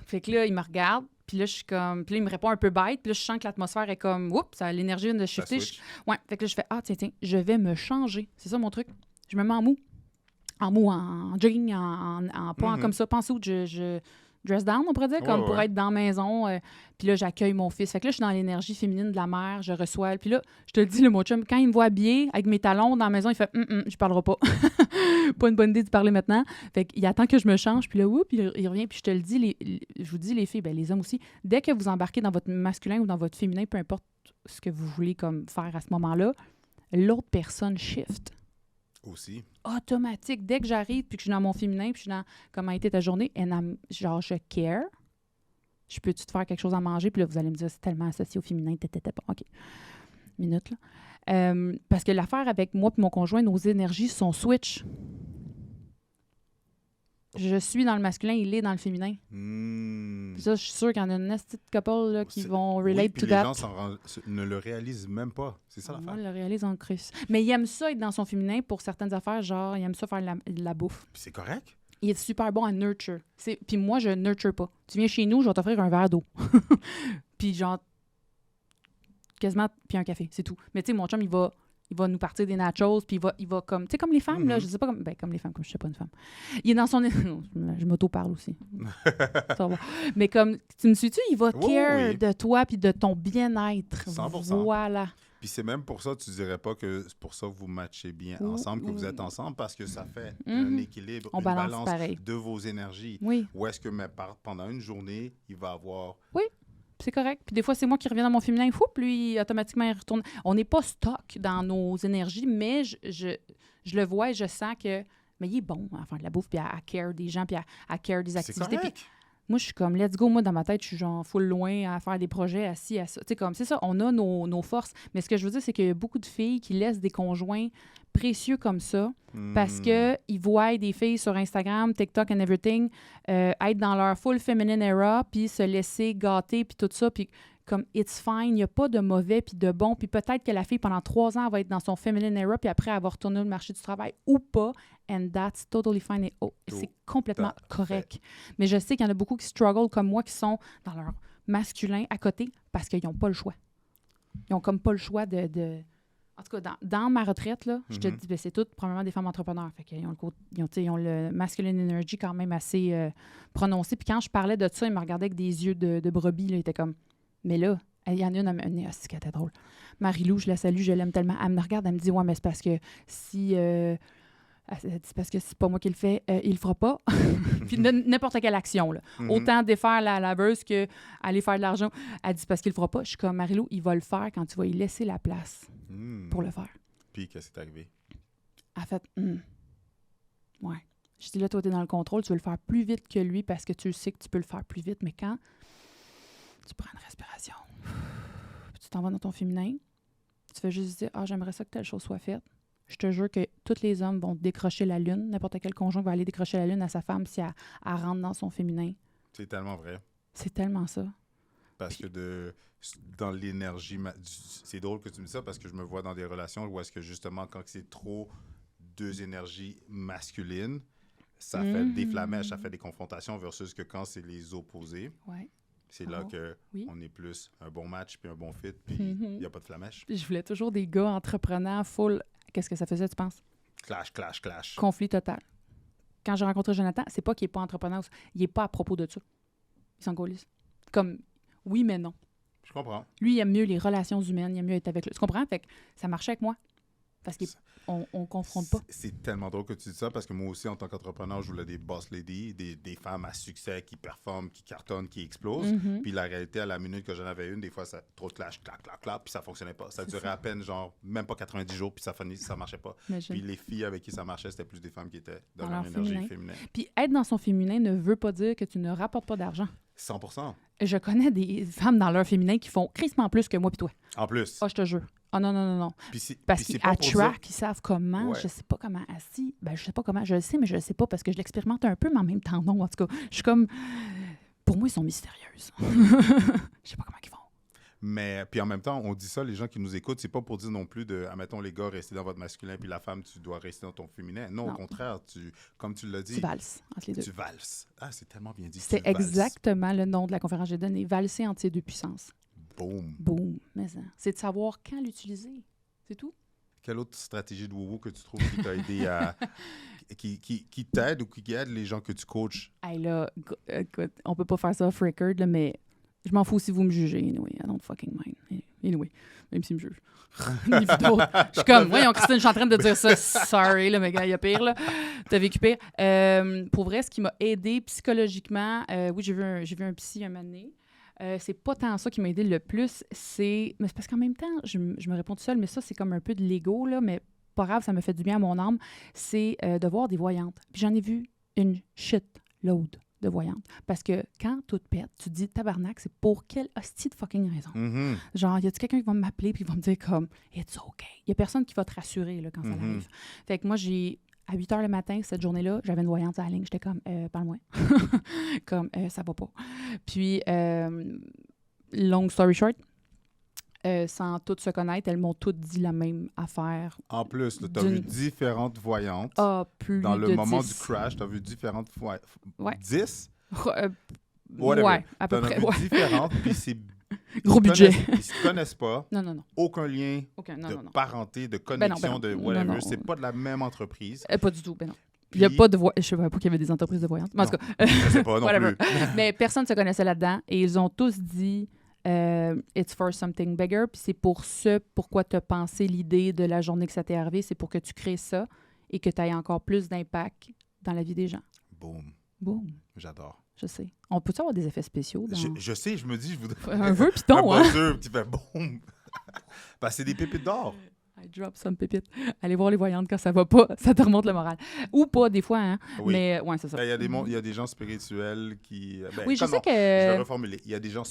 Fait que là, il me regarde, puis là, je suis comme... Puis là, il me répond un peu bête, puis là, je sens que l'atmosphère est comme... Oups, l'énergie vient de shifter. Ouais, fait que là, je fais, tiens, je vais me changer. C'est ça, mon truc. Je me mets en mou. En mou, en jogging, pas comme ça. Pense où je dress down, on pourrait dire, comme pour être dans la maison. Puis là, j'accueille mon fils. Fait que là, je suis dans l'énergie féminine de la mère, je reçois. Puis là, je te le dis, le mon chum, quand il me voit habillé avec mes talons dans la maison, il fait je parlerai pas. Pas une bonne idée de parler maintenant. Fait qu'il attend que je me change. Puis là, il revient. Puis je te le dis, je vous dis, les filles, les hommes aussi, dès que vous embarquez dans votre masculin ou dans votre féminin, peu importe ce que vous voulez comme faire à ce moment-là, l'autre personne shift. Aussi. Automatique. Dès que j'arrive, puis que je suis dans mon féminin, puis je suis dans comment a été ta journée, genre, je care. Je peux-tu te faire quelque chose à manger? Puis là, vous allez me dire, c'est tellement associé au féminin. OK. Minute, là. Parce que l'affaire avec moi et mon conjoint, nos énergies sont switch. Je suis dans le masculin, il est dans le féminin. Ça, je suis sûre qu'il y en a une petite couple là, qui vont relate to that. Les gens ne le réalisent même pas. C'est ça l'affaire. Moi, il le réalise en crise. Mais il aime ça être dans son féminin pour certaines affaires, genre, il aime ça faire de la bouffe. Puis c'est correct. Il est super bon à nurture. Puis moi, je nurture pas. Tu viens chez nous, je vais t'offrir un verre d'eau. Puis genre, quasiment, puis un café, c'est tout. Mais tu sais, mon chum, il va nous partir des nachos, puis il va comme... Tu sais, comme les femmes, là, je sais pas, comme les femmes, comme je sais pas une femme. Il est dans son... Non, je m'auto-parle aussi. Ça va. Mais comme, tu me suis-tu, il va care de toi, puis de ton bien-être. 100%. Voilà. Puis c'est même pour ça, tu dirais pas que c'est pour ça que vous matchez bien ensemble, que vous êtes ensemble, parce que ça fait un équilibre, une balance pareil. de vos énergies. Oui. Ou est-ce que pendant une journée, il va avoir... Oui. C'est correct. Puis des fois, c'est moi qui reviens dans mon féminin. Lui, automatiquement, il retourne. On n'est pas stock dans nos énergies, mais je le vois et je sens que... Mais il est bon à faire de la bouffe, puis à care des gens, puis à care des activités. Puis moi, je suis comme, let's go. Moi, dans ma tête, je suis genre full loin à faire des projets assis à ça. Tu sais, comme, c'est ça, on a nos forces. Mais ce que je veux dire, c'est qu'il y a beaucoup de filles qui laissent des conjoints précieux comme ça parce qu'ils voient des filles sur Instagram, TikTok and everything être dans leur full feminine era puis se laisser gâter puis tout ça. Puis comme, it's fine, il n'y a pas de mauvais puis de bon. Puis peut-être que la fille, pendant 3 ans, va être dans son feminine era puis après, elle va retourner au marché du travail ou pas. And that's totally fine. Et c'est complètement correct. Mais je sais qu'il y en a beaucoup qui struggle comme moi, qui sont dans leur masculin à côté parce qu'ils n'ont pas le choix. Ils n'ont comme pas le choix de... En tout cas, dans ma retraite, là, je te dis, c'est toutes probablement des femmes entrepreneurs. Fait qu'ils ont le masculine energy quand même assez prononcé. Puis quand je parlais de ça, ils me regardaient avec des yeux de brebis. Là, ils étaient comme... Mais là, il y en a une à me... c'est qu'elle était drôle. Marie-Lou, je la salue, je l'aime tellement. Elle me regarde, elle me dit, ouais, mais c'est parce que si... c'est parce que c'est pas moi qui le fais, il le fera pas. Puis n'importe quelle action, là. Autant défaire la laveuse qu'aller faire de l'argent. Elle dit parce qu'il le fera pas. Je suis comme, Marie-Lou, il va le faire quand tu vas lui laisser la place pour le faire. Puis qu'est-ce qui est arrivé? Elle a fait, ouais. Je dis là, toi, t'es dans le contrôle, tu veux le faire plus vite que lui parce que tu sais que tu peux le faire plus vite. Mais quand tu prends une respiration, puis tu t'en vas dans ton féminin, tu fais juste dire, j'aimerais ça que telle chose soit faite. Je te jure que tous les hommes vont décrocher la lune. N'importe quel conjoint va aller décrocher la lune à sa femme si elle rentre dans son féminin. C'est tellement vrai. C'est tellement ça. Parce que dans l'énergie... C'est drôle que tu me dis ça parce que je me vois dans des relations où est-ce que justement, quand c'est trop 2 énergies masculines, ça fait des flamèches, ça fait des confrontations versus que quand c'est les opposés. Ouais. C'est là qu'on est plus un bon match puis un bon fit puis il n'y a pas de flamèche. Je voulais toujours des gars entrepreneurs full... Qu'est-ce que ça faisait, tu penses? Clash. Conflit total. Quand j'ai rencontré Jonathan, c'est pas qu'il n'est pas entrepreneur, il n'est pas à propos de ça. Il s'en colisse. Comme, oui, mais non. Je comprends. Lui, il aime mieux les relations humaines, il aime mieux être avec lui. Tu comprends? Fait que ça marchait avec moi. Parce qu'on ne confronte pas. C'est tellement drôle que tu dis ça parce que moi aussi, en tant qu'entrepreneur, je voulais des boss ladies, des femmes à succès qui performent, qui cartonnent, qui explosent. Mm-hmm. Puis la réalité, à la minute que j'en avais une, des fois, ça trop de clash, clac, clac, clac, puis ça fonctionnait pas. Ça durait à peine, genre, même pas 90 jours, puis ça marchait pas. Imagine. Puis les filles avec qui ça marchait, c'était plus des femmes qui étaient dans Alors, leur énergie féminine. Puis être dans son féminin ne veut pas dire que tu ne rapportes pas d'argent. 100%. Je connais des femmes dans leur féminin qui font crissement plus que moi puis toi. En plus. Ah, je te jure. Ah non. Parce puis qu'ils pas pour attract, dire- ils savent comment. Ouais. Je sais pas comment. Ben, je sais pas comment. Je le sais, mais je le sais pas parce que je l'expérimente un peu, mais en même temps, non. En tout cas, je suis comme... Pour moi, ils sont mystérieuses. Je sais pas comment ils font. Mais puis en même temps, on dit ça, les gens qui nous écoutent, c'est pas pour dire non plus de, admettons, les gars, rester dans votre masculin, puis la femme, tu dois rester dans ton féminin. Non, Non. au contraire, comme tu l'as dit, Tu valses entre les deux. tu valses. Ah, c'est tellement bien dit. C'est tu valses. exactement le nom de la conférence que j'ai donnée. Valser entre ces deux puissances. Boum. Boum. Mais ça, c'est de savoir quand l'utiliser. C'est tout. Quelle autre stratégie de wowo que tu trouves qui t'a aidé à... qui t'aide ou qui aide les gens que tu coaches? Hey là, écoute, on peut pas faire ça off record, là, mais je m'en fous si vous me jugez. Anyway, I don't fucking mind. Anyway, même s'ils me jugent. Ni vous d'autres. Je suis comme, voyons, Christine, je suis en train de dire ça. Sorry, là, mais gars, il y a pire, là. T'as vécu pire. Pour vrai, ce qui m'a aidé psychologiquement, oui, j'ai vu un psy un moment donné. C'est pas tant ça qui m'a aidé le plus, mais c'est parce qu'en même temps, je me réponds tout seul, mais ça, c'est comme un peu de l'ego, là, mais pas grave, ça me fait du bien à mon âme, c'est de voir des voyantes. Puis j'en ai vu une shitload de voyantes. Parce que quand tout pète, tu te dis, tabarnak, c'est pour quelle hostie de fucking raison? Mm-hmm. Genre, y a-tu quelqu'un qui va m'appeler puis qui va me dire comme, it's okay. Y a personne qui va te rassurer là, quand ça arrive. Fait que moi, à 8 h le matin, cette journée-là, j'avais une voyante à la ligne. J'étais comme, parle-moi. Comme, ça va pas. Puis, long story short, sans toutes se connaître, elles m'ont toutes dit la même affaire. En plus, tu as vu différentes voyantes. Plus dans le de moment 10. du crash, tu as vu différentes fois. Ouais. 10? Ouais, à peu près. T'en as vu différentes, puis c'est... Gros budget. Ils se connaissent pas. Non. Aucun lien Non. parenté, de connexion, de whatever. Non. C'est pas de la même entreprise. Pas du tout, ben non. Puis... Il n'y a pas de Je sais pas qu'il y avait des entreprises de voyantes. Mais en tout cas, je sais pas non whatever. plus. Mais personne ne se connaissait là-dedans et ils ont tous dit it's for something bigger. Puis c'est pour ce pourquoi tu as pensé l'idée de la journée que ça t'est arrivé. C'est pour que tu crées ça et que tu aies encore plus d'impact dans la vie des gens. Boum. J'adore. Je sais. On peut-tu avoir des effets spéciaux? Je sais, je me dis, je voudrais... Un vœu piton, un hein? buzzer qui fait boum. Parce que c'est des pépites d'or. I drop some pépites. Allez voir les voyantes quand ça va pas, ça te remonte le moral. Ou pas, des fois, hein? Oui. Mais, ouais, c'est ça. Il y a des gens spirituels qui... oui, je sais que... Je vais reformuler. Il y a des gens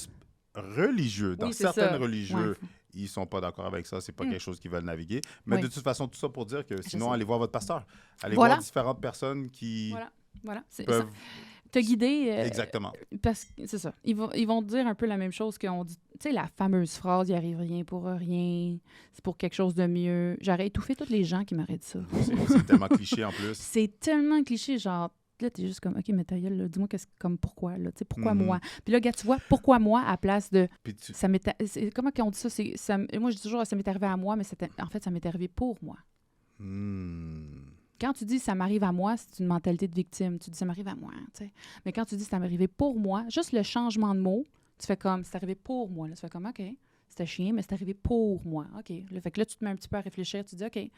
religieux. Dans certaines religieux, ouais. Ils sont pas d'accord avec ça. C'est pas quelque chose qu'ils veulent naviguer. Mais de toute façon, tout ça pour dire que sinon, allez voir votre pasteur. Allez voir différentes personnes qui peuvent... te guider. Exactement. Parce que c'est ça. Ils vont dire un peu la même chose qu'on dit. Tu sais, la fameuse phrase, il arrive rien pour rien, c'est pour quelque chose de mieux. J'aurais étouffé tous les gens qui m'auraient dit ça. C'est tellement cliché en plus. C'est tellement cliché, genre, là, t'es juste comme, OK, mais ta gueule, là, dis-moi comme pourquoi, là, tu sais, pourquoi moi? Puis là, gars, tu vois, pourquoi moi à place de... Comment qu'on dit ça? Moi, je dis toujours, ça m'est arrivé à moi, mais en fait, ça m'est arrivé pour moi. Quand tu dis « ça m'arrive à moi », c'est une mentalité de victime. Tu dis « ça m'arrive à moi », tu sais. Mais quand tu dis « ça m'est arrivé pour moi », juste le changement de mot, tu fais comme « c'est arrivé pour moi ». Là, tu fais comme « OK, c'était chiant, mais c'est arrivé pour moi ». OK. Là, fait que là, tu te mets un petit peu à réfléchir. Tu dis « OK,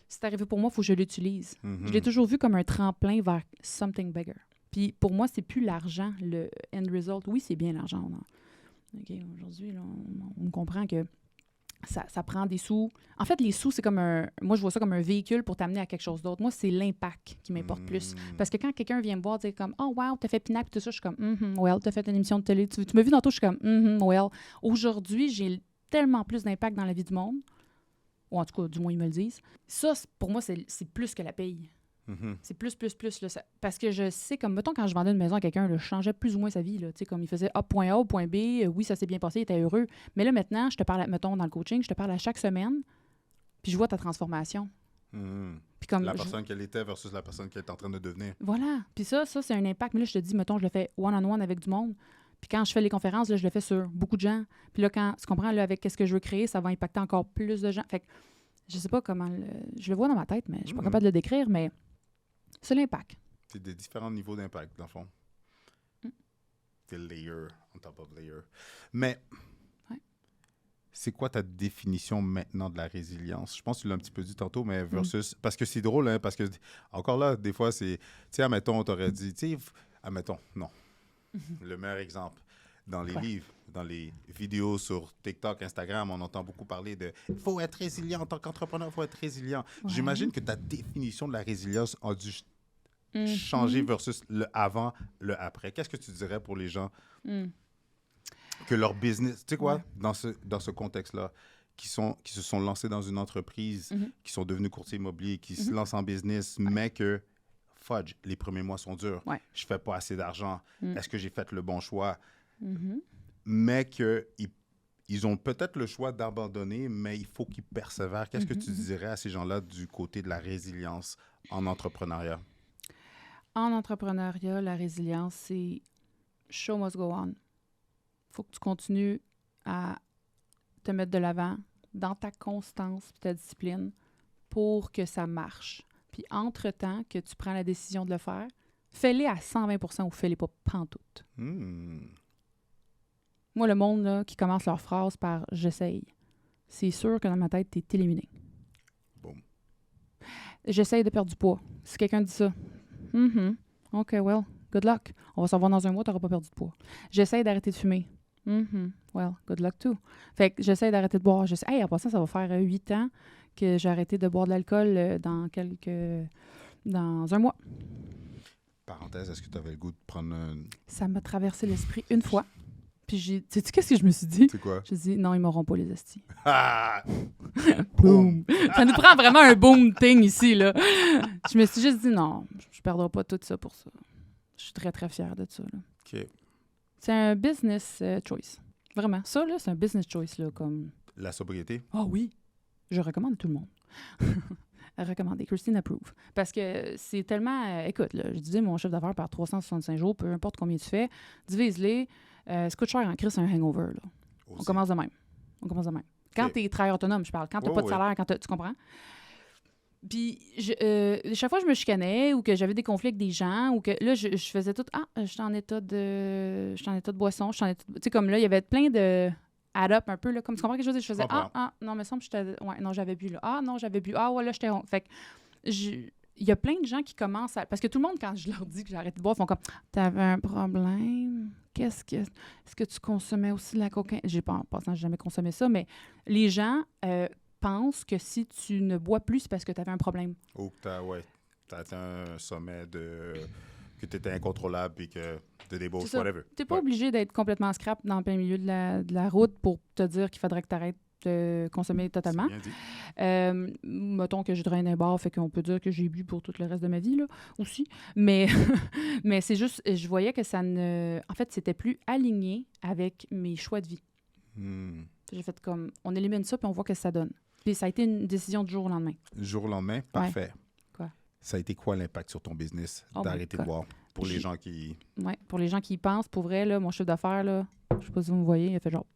c'est arrivé pour moi, il faut que je l'utilise ». Je l'ai toujours vu comme un tremplin vers something bigger. Puis pour moi, c'est plus l'argent, le end result. Oui, c'est bien l'argent. OK, aujourd'hui, là, on comprend que ça prend des sous. En fait, les sous, c'est comme moi, je vois ça comme un véhicule pour t'amener à quelque chose d'autre. Moi, c'est l'impact qui m'importe plus. Parce que quand quelqu'un vient me voir dire comme « Oh, wow, t'as fait Pinac » tout ça, je suis comme « well, t'as fait une émission de télé. Tu m'as vu tantôt, je suis comme « well ». Aujourd'hui, j'ai tellement plus d'impact dans la vie du monde. Ou en tout cas, du moins, ils me le disent. Ça, pour moi, c'est plus que la paye. C'est plus. Là, parce que je sais, comme, mettons, quand je vendais une maison à quelqu'un, là, je changeais plus ou moins sa vie. Là, comme il faisait point A, point B, oui, ça s'est bien passé, il était heureux. Mais là, maintenant, je te parle, mettons, dans le coaching, je te parle à chaque semaine, puis je vois ta transformation. Puis comme, la personne qu'elle était versus la personne qu'elle est en train de devenir. Voilà. Puis ça, c'est un impact. Mais là, je te dis, mettons, je le fais one-on-one avec du monde. Puis quand je fais les conférences, là, je le fais sur beaucoup de gens. Puis là, quand tu comprends, là, avec ce que je veux créer, ça va impacter encore plus de gens. Fait que je sais pas comment... je le vois dans ma tête, mais je suis pas capable de le décrire, mais c'est l'impact. C'est des différents niveaux d'impact, dans le fond. C'est layer on top of layer. Mais c'est quoi ta définition maintenant de la résilience? Je pense que tu l'as un petit peu dit tantôt, mais versus... Parce que c'est drôle, hein, parce que, encore là, des fois, c'est... Tu sais, admettons, on t'aurait dit... Tu sais, admettons, non. Le meilleur exemple, dans les livres, dans les vidéos sur TikTok, Instagram, on entend beaucoup parler de « il faut être résilient en tant qu'entrepreneur, il faut être résilient ». J'imagine que ta définition de la résilience a dû changer versus le avant, le après. Qu'est-ce que tu dirais pour les gens que leur business, tu sais quoi, dans ce contexte-là, qui se sont lancés dans une entreprise, qui sont devenus courtiers immobiliers, qui se lancent en business, mais que, fudge, les premiers mois sont durs, je fais pas assez d'argent, est-ce que j'ai fait le bon choix? Mais qu'ils ont peut-être le choix d'abandonner, mais il faut qu'ils persévèrent. Qu'est-ce que tu dirais à ces gens-là du côté de la résilience en entrepreneuriat? En entrepreneuriat, la résilience, c'est show must go on. Faut que tu continues à te mettre de l'avant dans ta constance et ta discipline pour que ça marche. Puis entre-temps que tu prends la décision de le faire, fais-les à 120% ou fais-les pas pantoute. Moi, le monde là, qui commence leur phrase par « j'essaye », c'est sûr que dans ma tête, t'es éliminé. Boom. J'essaye de perdre du poids. Si quelqu'un dit ça, OK, well, good luck. On va se revoir dans un mois, t'auras pas perdu de poids. J'essaye d'arrêter de fumer. Well, good luck too. Fait que j'essaie d'arrêter de boire. Hey, en passant, ça va faire 8 ans que j'ai arrêté de boire de l'alcool dans un mois. Parenthèse, est-ce que tu avais le goût de prendre Ça m'a traversé l'esprit une fois. Puis sais-tu qu'est-ce que je me suis dit? C'est quoi? Je me suis dit, non, ils m'auront pas les estis. Boom! Ça nous prend vraiment un boom thing ici, là. Je me suis juste dit, non, je perdrai pas tout ça pour ça. Je suis très, très fière de ça, là. OK. C'est un business choice. Vraiment. Ça, là, c'est un business choice, là, comme... La sobriété? Ah oui! Je recommande à tout le monde. Recommander. Christine approve. Parce que c'est tellement... écoute, là, je disais mon chiffre d'affaires par 365 jours, peu importe combien tu fais, divise-les. Ça coûte cher en crise, un hangover, là. Aussi. On commence de même. Quand tu es travailleur autonome, je parle. Quand tu n'as pas de salaire, tu comprends? Puis, chaque fois que je me chicanais ou que j'avais des conflits avec des gens ou que là, je faisais tout. Je suis en état de boisson. Tu sais, comme là, il y avait plein de add-up un peu, là. Comme tu comprends quelque chose? Je faisais non, mais ça me semble ouais, non, j'avais bu, là. Non, j'avais bu. Ouais, là, j'étais. Fait que, il y a plein de gens qui commencent à. Parce que tout le monde, quand je leur dis que j'ai arrêté de boire, font comme t'avais un problème? Est-ce que tu consommais aussi de la cocaïne? J'ai pas, en passant, j'ai jamais consommé ça, mais les gens. Pense que si tu ne bois plus, c'est parce que tu avais un problème. Ou que tu as atteint un sommet que tu étais incontrôlable et que de débauche, whatever. Tu n'es pas obligé d'être complètement scrap dans le plein milieu de la route pour te dire qu'il faudrait que tu arrêtes de consommer totalement. C'est bien dit. Mettons que je draine un bar, fait qu'on peut dire que j'ai bu pour tout le reste de ma vie, là, aussi. Mais, mais c'est juste, je voyais que ça ne... En fait, c'était plus aligné avec mes choix de vie. J'ai fait comme, on élimine ça, puis on voit ce que ça donne. Puis ça a été une décision du jour au lendemain. Du jour au lendemain? Parfait. Quoi? Ça a été quoi l'impact sur ton business d'arrêter de boire pour les gens qui... Oui, pour les gens qui y pensent, pour vrai, là, mon chiffre d'affaires, là, je sais pas si vous me voyez, il a fait genre,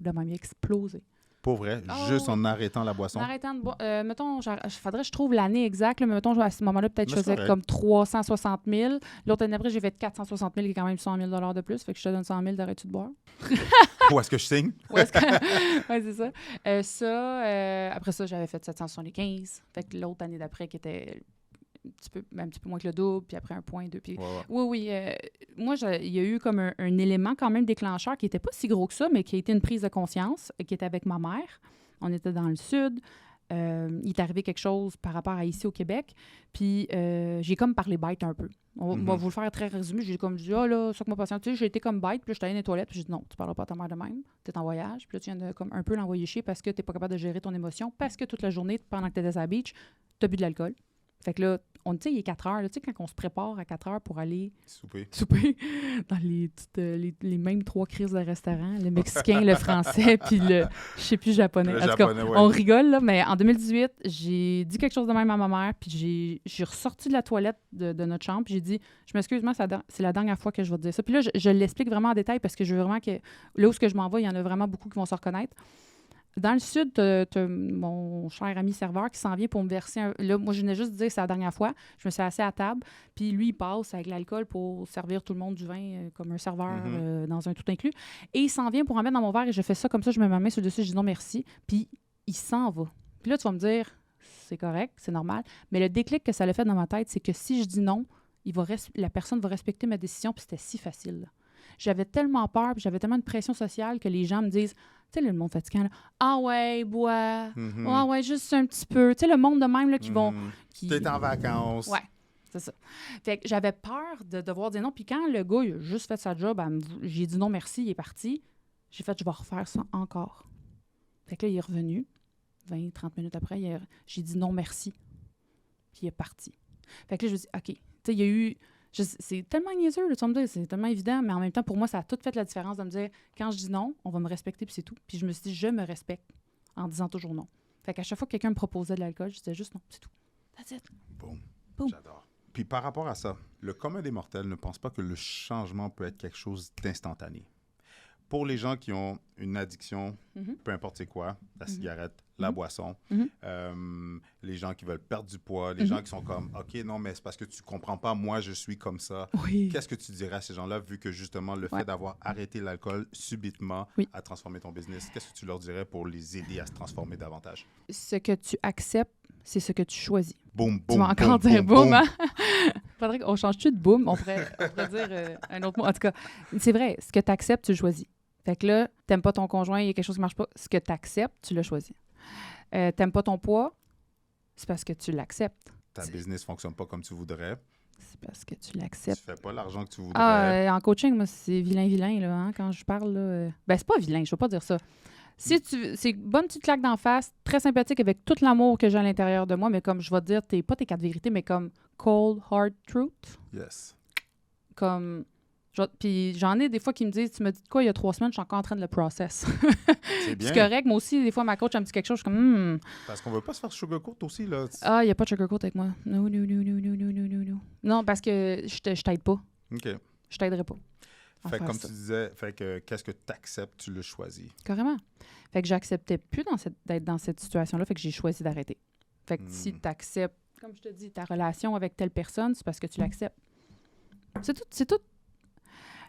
de même, il a explosé. Pour vrai? Juste en arrêtant la boisson? En arrêtant de boire. Mettons, faudrait que je trouve l'année exacte, là, mais mettons, à ce moment-là, peut-être je faisais comme 360 000. L'autre année après, j'ai fait 460 000, qui est quand même 100 000 de plus. Fait que je te donne 100 000 d'arrêter de boire. Où est-ce que je signe? Oui, c'est ça. Après ça, j'avais fait 775. Fait que l'autre année d'après, qui était un petit peu moins que le double, puis après 1,2. Puis... Oui. Moi, il y a eu comme un élément quand même déclencheur qui n'était pas si gros que ça, mais qui a été une prise de conscience, qui était avec ma mère. On était dans le sud. Il est arrivé quelque chose par rapport à ici au Québec. Puis j'ai comme parlé bête un peu. On va vous le faire très résumé. J'ai comme dit, là, sois-moi patient. Tu sais, j'ai été comme bête, puis je suis allée dans les toilettes, puis j'ai dit, non, tu parleras pas à ta mère de même. Tu es en voyage, puis là, tu viens de comme un peu l'envoyer chier parce que tu n'es pas capable de gérer ton émotion, parce que toute la journée, pendant que tu étais à la beach, tu as bu de l'alcool. Fait que là, tu sais, il est 4 heures. Tu sais, quand on se prépare à 4 heures pour aller souper dans les mêmes 3 crises de restaurant, le mexicain, le français, puis je sais plus, japonais. En tout cas, on rigole, là, mais en 2018, j'ai dit quelque chose de même à ma mère, puis j'ai ressorti de la toilette de notre chambre, puis j'ai dit, je m'excuse, moi, c'est la dernière fois que je vais te dire ça. Puis là, je l'explique vraiment en détail parce que je veux vraiment que, là où je m'en vais, il y en a vraiment beaucoup qui vont se reconnaître. Dans le sud, t'as mon cher ami serveur qui s'en vient pour me verser Là, moi, je venais juste de dire que c'est la dernière fois. Je me suis assise à la table, puis lui, il passe avec l'alcool pour servir tout le monde du vin comme un serveur dans un tout inclus. Et il s'en vient pour en mettre dans mon verre et je fais ça comme ça, je mets ma main sur le dessus, je dis non merci. Puis il s'en va. Puis là, tu vas me dire, c'est correct, c'est normal. Mais le déclic que ça l'a fait dans ma tête, c'est que si je dis non, la personne va respecter ma décision, puis c'était si facile. Là. J'avais tellement peur, puis j'avais tellement de pression sociale que les gens me disent, tu sais, le monde fatigant, là, ah ouais, bois, ah ouais, juste un petit peu. Tu sais, le monde de même, là, qui vont... T'es en vacances. Ouais, c'est ça. Fait que j'avais peur de devoir dire non, puis quand le gars, il a juste fait sa job, j'ai dit non, merci, il est parti, j'ai fait, je vais refaire ça encore. Fait que là, il est revenu, 20-30 minutes après, j'ai dit non, merci, puis il est parti. Fait que là, je me dis, OK, tu sais, il y a eu... c'est tellement niaiseux, là, tu vas me dire, c'est tellement évident, mais en même temps, pour moi, ça a tout fait la différence de me dire, quand je dis non, on va me respecter, puis c'est tout. Puis je me suis dit, je me respecte en disant toujours non. Fait qu'à chaque fois que quelqu'un me proposait de l'alcool, je disais juste non, c'est tout. That's it. Boum. Boum. J'adore. Puis par rapport à ça, le commun des mortels ne pense pas que le changement peut être quelque chose d'instantané. Pour les gens qui ont une addiction, peu importe c'est quoi, la cigarette, la boisson, les gens qui veulent perdre du poids, les gens qui sont comme « OK, non, mais c'est parce que tu comprends pas, moi, je suis comme ça. Oui. » Qu'est-ce que tu dirais à ces gens-là, vu que justement, le fait d'avoir arrêté l'alcool subitement a transformé ton business? Qu'est-ce que tu leur dirais pour les aider à se transformer davantage? Ce que tu acceptes, c'est ce que tu choisis. Boum, boum, tu vas encore dire boum, hein? Faudrait qu'on change-tu de boum? On pourrait dire un autre mot. En tout cas, c'est vrai, ce que tu acceptes, tu le choisis. Fait que là, t'aimes pas ton conjoint, il y a quelque chose qui marche pas. Ce que tu acceptes, tu l'as choisi. T'aimes pas ton poids, c'est parce que tu l'acceptes. Ta business fonctionne pas comme tu voudrais. C'est parce que tu l'acceptes. Tu fais pas l'argent que tu voudrais. En coaching, moi, c'est vilain, là, hein, quand je parle. Là, ben, c'est pas vilain, je veux pas dire ça. C'est une bonne petite claque d'en face, très sympathique avec tout l'amour que j'ai à l'intérieur de moi, mais comme je vais te dire, pas tes 4 vérités, mais comme cold, hard truth. Yes. Comme... Puis j'en ai des fois qui me disent, tu me dis de quoi il y a 3 semaines, je suis encore en train de le process. C'est bien. C'est correct, moi aussi, des fois, ma coach, elle me dit quelque chose, je suis comme, Parce qu'on veut pas se faire sugarcoat aussi, là. Ah, il n'y a pas de sugarcoat avec moi. Non. Non, parce que je t'aide pas. OK. Je t'aiderai pas. Fait que comme tu disais, fait que qu'est-ce que tu acceptes, tu le choisis. Carrément. Fait que j'acceptais plus d'être dans cette situation-là, fait que j'ai choisi d'arrêter. Fait que si tu acceptes, comme je te dis, ta relation avec telle personne, c'est parce que tu l'acceptes. C'est tout.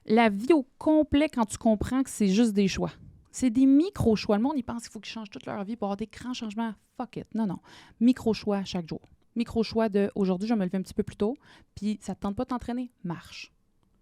La vie au complet, quand tu comprends que c'est juste des choix. C'est des micro-choix. Le monde, il pense qu'il faut qu'ils changent toute leur vie pour avoir des grands changements. Fuck it. Non. Micro-choix chaque jour. Micro-choix de aujourd'hui, je vais me lever un petit peu plus tôt, puis ça te tente pas de t'entraîner, marche.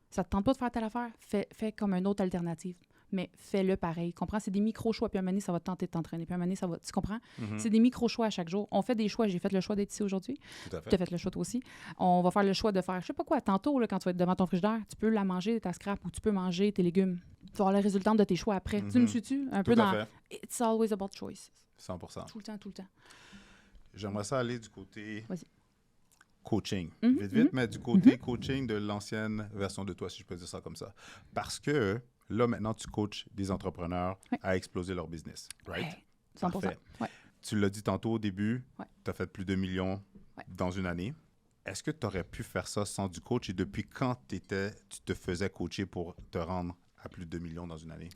Ça te tente pas de faire telle affaire, fais comme une autre alternative. Mais fais-le pareil. Comprends? C'est des micro-choix. Puis un moment donné, ça va te tenter de t'entraîner. Puis un moment donné, ça va... Tu comprends? C'est des micro-choix à chaque jour. On fait des choix. J'ai fait le choix d'être ici aujourd'hui. Tout à fait. Tu as fait le choix toi aussi. On va faire le choix de faire, je sais pas quoi, tantôt, là, quand tu vas être devant ton frigidaire, tu peux la manger, ta scrap, ou tu peux manger tes légumes. Tu vas avoir le résultat de tes choix après. Tu me suis-tu? Un peu dans... It's always about choices. 100%. Tout le temps. J'aimerais ça aller du côté... Vas-y. Coaching. Vite, mais du côté coaching de l'ancienne version de toi, si je peux dire ça comme ça. Parce que là, maintenant, tu coaches des entrepreneurs à exploser leur business. Right? 100%. Parfait. Ouais. Tu l'as dit tantôt au début, Ouais. tu as fait plus de millions dans une année. Est-ce que tu aurais pu faire ça sans du coach et depuis quand tu te faisais coacher pour te rendre à plus de 2 millions dans une année?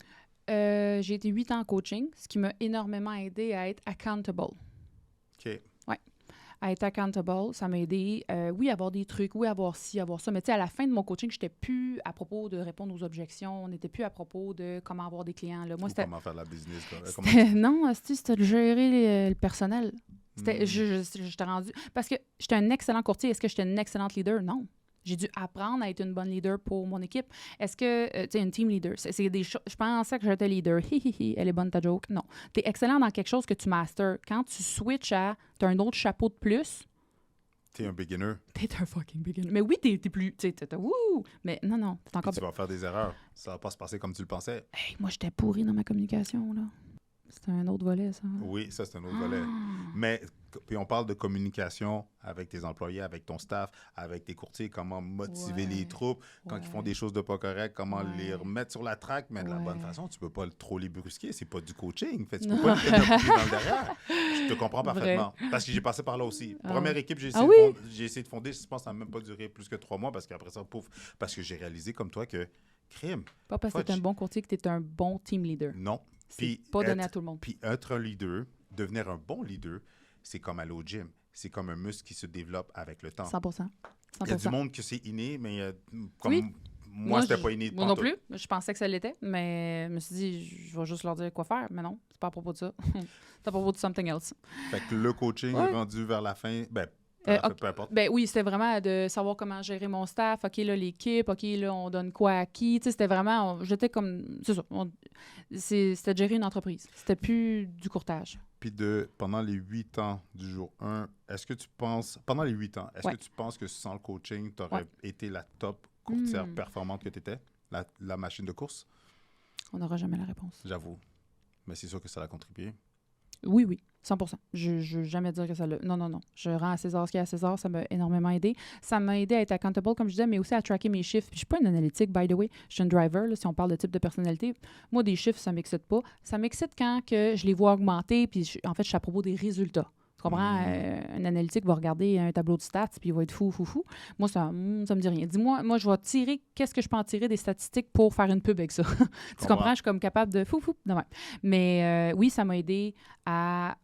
J'ai été 8 ans en coaching, ce qui m'a énormément aidé à être accountable. OK. À être accountable, ça m'a aidé. Oui, avoir des trucs, oui, avoir ci, avoir ça. Mais tu sais, à la fin de mon coaching, je n'étais plus à propos de répondre aux objections. On n'était plus à propos de comment avoir des clients. Là. Moi, c'était... Comment faire la business. Non, c'était de gérer le personnel. Je t'ai rendu... Parce que j'étais un excellent courtier. Est-ce que j'étais une excellente leader? Non. J'ai dû apprendre à être une bonne leader pour mon équipe. Est-ce que, tu es une team leader? C'est des choses. Je pensais que j'étais leader. Elle est bonne ta joke. Non. Tu es excellent dans quelque chose que tu masters. Quand tu switches à, tu as un autre chapeau de plus. Tu es un beginner. Tu es un fucking beginner. Mais oui, tu es plus, tu sais, wouh! Mais non, t'es encore... Tu vas faire des erreurs. Ça va pas se passer comme tu le pensais. Hey, moi, j'étais pourrie dans ma communication, là. C'est un autre volet, ça. Oui, ça, c'est un autre volet. Mais puis on parle de communication avec tes employés, avec ton staff, avec tes courtiers, comment motiver les troupes quand ils font des choses de pas correctes, comment les remettre sur la track, mais de la bonne façon. Tu peux pas trop les brusquer, c'est pas du coaching. Fait, tu peux pas les mettre dans le derrière. Je te comprends parfaitement. Parce que j'ai passé par là aussi. Première équipe, j'ai essayé de fonder, je pense que ça n'a même pas duré plus que 3 mois parce qu'après ça, pouf, parce que j'ai réalisé comme toi que crime. Pas parce que tu es un bon courtier que tu es un bon team leader. Non. C'est pas donné à tout le monde. Puis être un leader, devenir un bon leader, c'est comme aller au gym. C'est comme un muscle qui se développe avec le temps. 100%. Il y a du monde que c'est inné, mais comme Oui. moi, c'était pas inné. Moi non plus. Je pensais que ça l'était, mais je me suis dit, je vais juste leur dire quoi faire. Mais non, c'est pas à propos de ça. C'est à propos de something else. Fait que le coaching est rendu vers la fin, peu importe. Ben oui, c'était vraiment de savoir comment gérer mon staff. OK, là, l'équipe. OK, là, on donne quoi à qui. Tu sais, c'était vraiment... J'étais comme... C'est ça. C'était de gérer une entreprise. C'était plus du courtage. Puis pendant les 8 ans du jour 1, est-ce que tu penses... Pendant les 8 ans, est-ce que tu penses que sans le coaching, tu aurais été la top courtière performante que tu étais? La machine de course? On n'aura jamais la réponse. J'avoue. Mais c'est sûr que ça l'a contribué. Oui, 100%. Je ne veux jamais dire que ça l'a... Non. Je rends à César ce qu'il y a à César. Ça m'a énormément aidé. Ça m'a aidé à être accountable, comme je disais, mais aussi à tracker mes chiffres. Puis je ne suis pas une analytique, by the way. Je suis une driver, là, si on parle de type de personnalité. Moi, des chiffres, ça ne m'excite pas. Ça m'excite quand que je les vois augmenter, puis en fait, je suis à propos des résultats. Tu comprends? Un analytique va regarder un tableau de stats, puis il va être fou. Moi, ça me dit rien. Dis-moi, moi, je vais tirer... Qu'est-ce que je peux en tirer des statistiques pour faire une pub avec ça? Tu comprends? Je suis comme capable de fou. Non, ouais. Mais oui, ça m'a aidé à...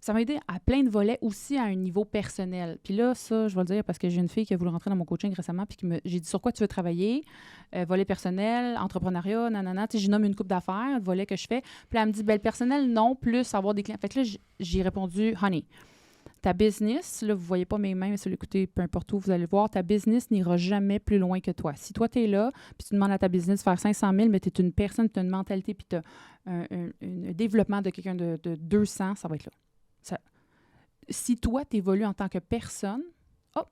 Ça m'a aidé à plein de volets, aussi à un niveau personnel. Puis là, ça, je vais le dire parce que j'ai une fille qui a voulu rentrer dans mon coaching récemment, puis j'ai dit sur quoi tu veux travailler, volet personnel, entrepreneuriat, nanana. Tu sais, je nomme une coupe d'affaires, volet que je fais. Puis là, elle me dit, ben, le personnel, non, plus avoir des clients. Fait que là, j'ai répondu, honey, ta business, là, vous ne voyez pas mes mains, mais si vous l'écoutez, peu importe où, vous allez voir, ta business n'ira jamais plus loin que toi. Si toi, tu es là, puis tu demandes à ta business de faire 500 000, mais tu es une personne, tu as une mentalité, puis tu as un développement de quelqu'un de 200, ça va être là. Si toi, tu évolues en tant que personne,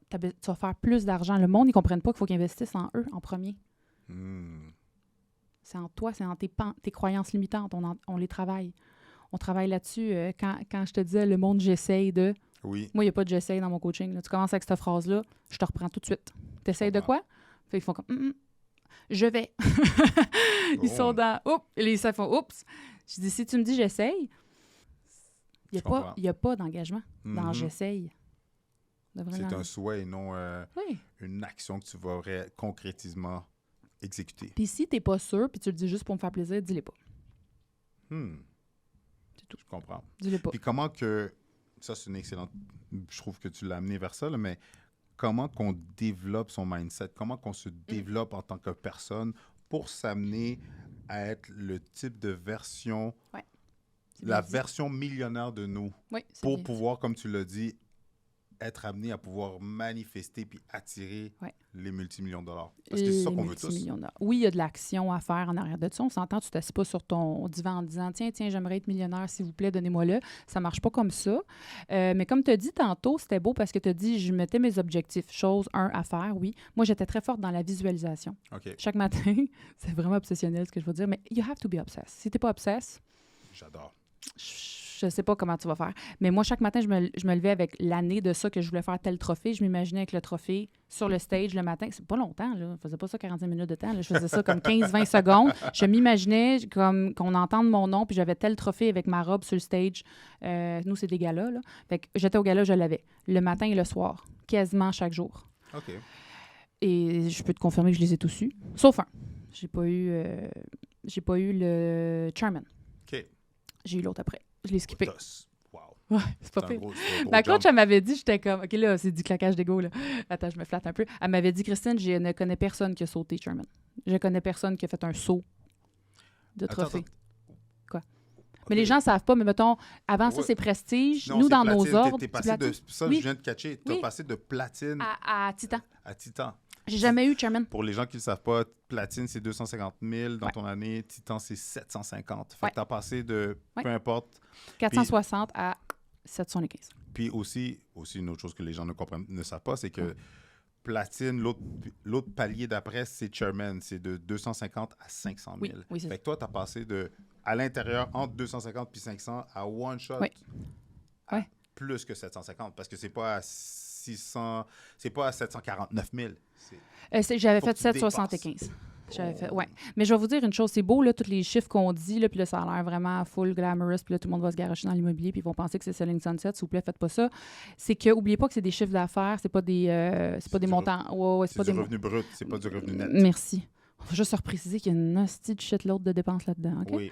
tu vas faire plus d'argent. Le monde, ils ne comprennent pas qu'il faut qu'ils investissent en eux en premier. C'est en toi, c'est en tes croyances limitantes. On les travaille. On travaille là-dessus. Quand je te disais le monde, j'essaye de... Oui. Moi, il n'y a pas de j'essaye dans mon coaching. Là. Tu commences avec cette phrase-là, je te reprends tout de suite. Tu essayes de quoi? Fait, ils font comme je vais. Ils sont dans oups. Et ils font oups. Je dis si tu me dis j'essaye, il n'y a pas d'engagement dans j'essaye. C'est un souhait et non une action que tu vas concrètement exécuter. Puis si tu n'es pas sûr, puis tu le dis juste pour me faire plaisir, dis-le pas. C'est tout. Je comprends. Dis-le pas. Puis comment que... Ça, c'est une excellente... Je trouve que tu l'as amené vers ça, là, mais comment qu'on développe son mindset? Comment qu'on se développe en tant que personne pour s'amener à être le type de version... La version millionnaire de nous, pour pouvoir, comme tu l'as dit, être amené à pouvoir manifester puis attirer les multimillions de dollars. Parce que c'est ça qu'on veut tous. Oui, il y a de l'action à faire en arrière de ça. On s'entend, tu ne t'assis pas sur ton divan en disant « Tiens, j'aimerais être millionnaire, s'il vous plaît, donnez-moi-le. » Ça ne marche pas comme ça. Mais comme tu as dit tantôt, c'était beau parce que tu as dit « Je mettais mes objectifs. Chose 1 à faire, oui. » Moi, j'étais très forte dans la visualisation. Chaque matin, c'est vraiment obsessionnel ce que je veux dire, mais you have to be obsessed. Si tu n'es pas obsessed... J'adore. Je ne sais pas comment tu vas faire. Mais moi, chaque matin, je me levais avec l'année de ça que je voulais faire tel trophée. Je m'imaginais avec le trophée sur le stage le matin. C'est pas longtemps, là. Je ne faisais pas ça 45 minutes de temps. Là. Je faisais ça comme 15-20 secondes. Je m'imaginais comme qu'on entende mon nom, puis j'avais tel trophée avec ma robe sur le stage. Nous, c'est des galas, là. Fait que j'étais au gala, je l'avais. Le matin et le soir. Quasiment chaque jour. OK. Et je peux te confirmer que je les ai tous eus. Sauf un. J'ai pas eu le Chairman. OK. J'ai eu l'autre après. Je l'ai skippé. Wow. Ouais, c'est pas pire. Ma coach, elle m'avait dit, j'étais comme, OK, là, c'est du claquage d'ego, là. Attends, je me flatte un peu. Elle m'avait dit, Christine, je ne connais personne qui a sauté Chairman. Je connais personne qui a fait un saut de trophée. Quoi? Okay. Mais les gens ne savent pas, mais mettons, avant ça, c'est prestige. Non, nous, dans platine. Nos ordres. T'es passé de ça, je viens de catcher. Tu as passé de platine à titan. À titan. J'ai jamais eu Chairman. Pour les gens qui ne le savent pas, platine, c'est 250 000 dans ton année. Titan, c'est 750. Fait que tu as passé de, peu importe... 460 à 775. Puis aussi, une autre chose que les gens ne savent pas, c'est que platine, l'autre palier d'après, c'est Chairman. C'est de 250 à 500 000. Oui, fait que toi, tu as passé à l'intérieur, entre 250 puis 500, à one shot, à plus que 750. Parce que c'est pas à 600... C'est pas à 749 000. J'avais fait 775. Mais je vais vous dire une chose, c'est beau, là, tous les chiffres qu'on dit, là, puis là, ça a l'air vraiment full glamorous, puis là, tout le monde va se garocher dans l'immobilier, puis ils vont penser que c'est Selling Sunset. S'il vous plaît, faites pas ça. C'est que, oubliez pas que c'est des chiffres d'affaires, c'est pas des montants. C'est pas du revenu brut, c'est pas du revenu net. Merci. faut juste se repréciser qu'il y a une hostie de shitload de dépenses là-dedans. OK? Oui.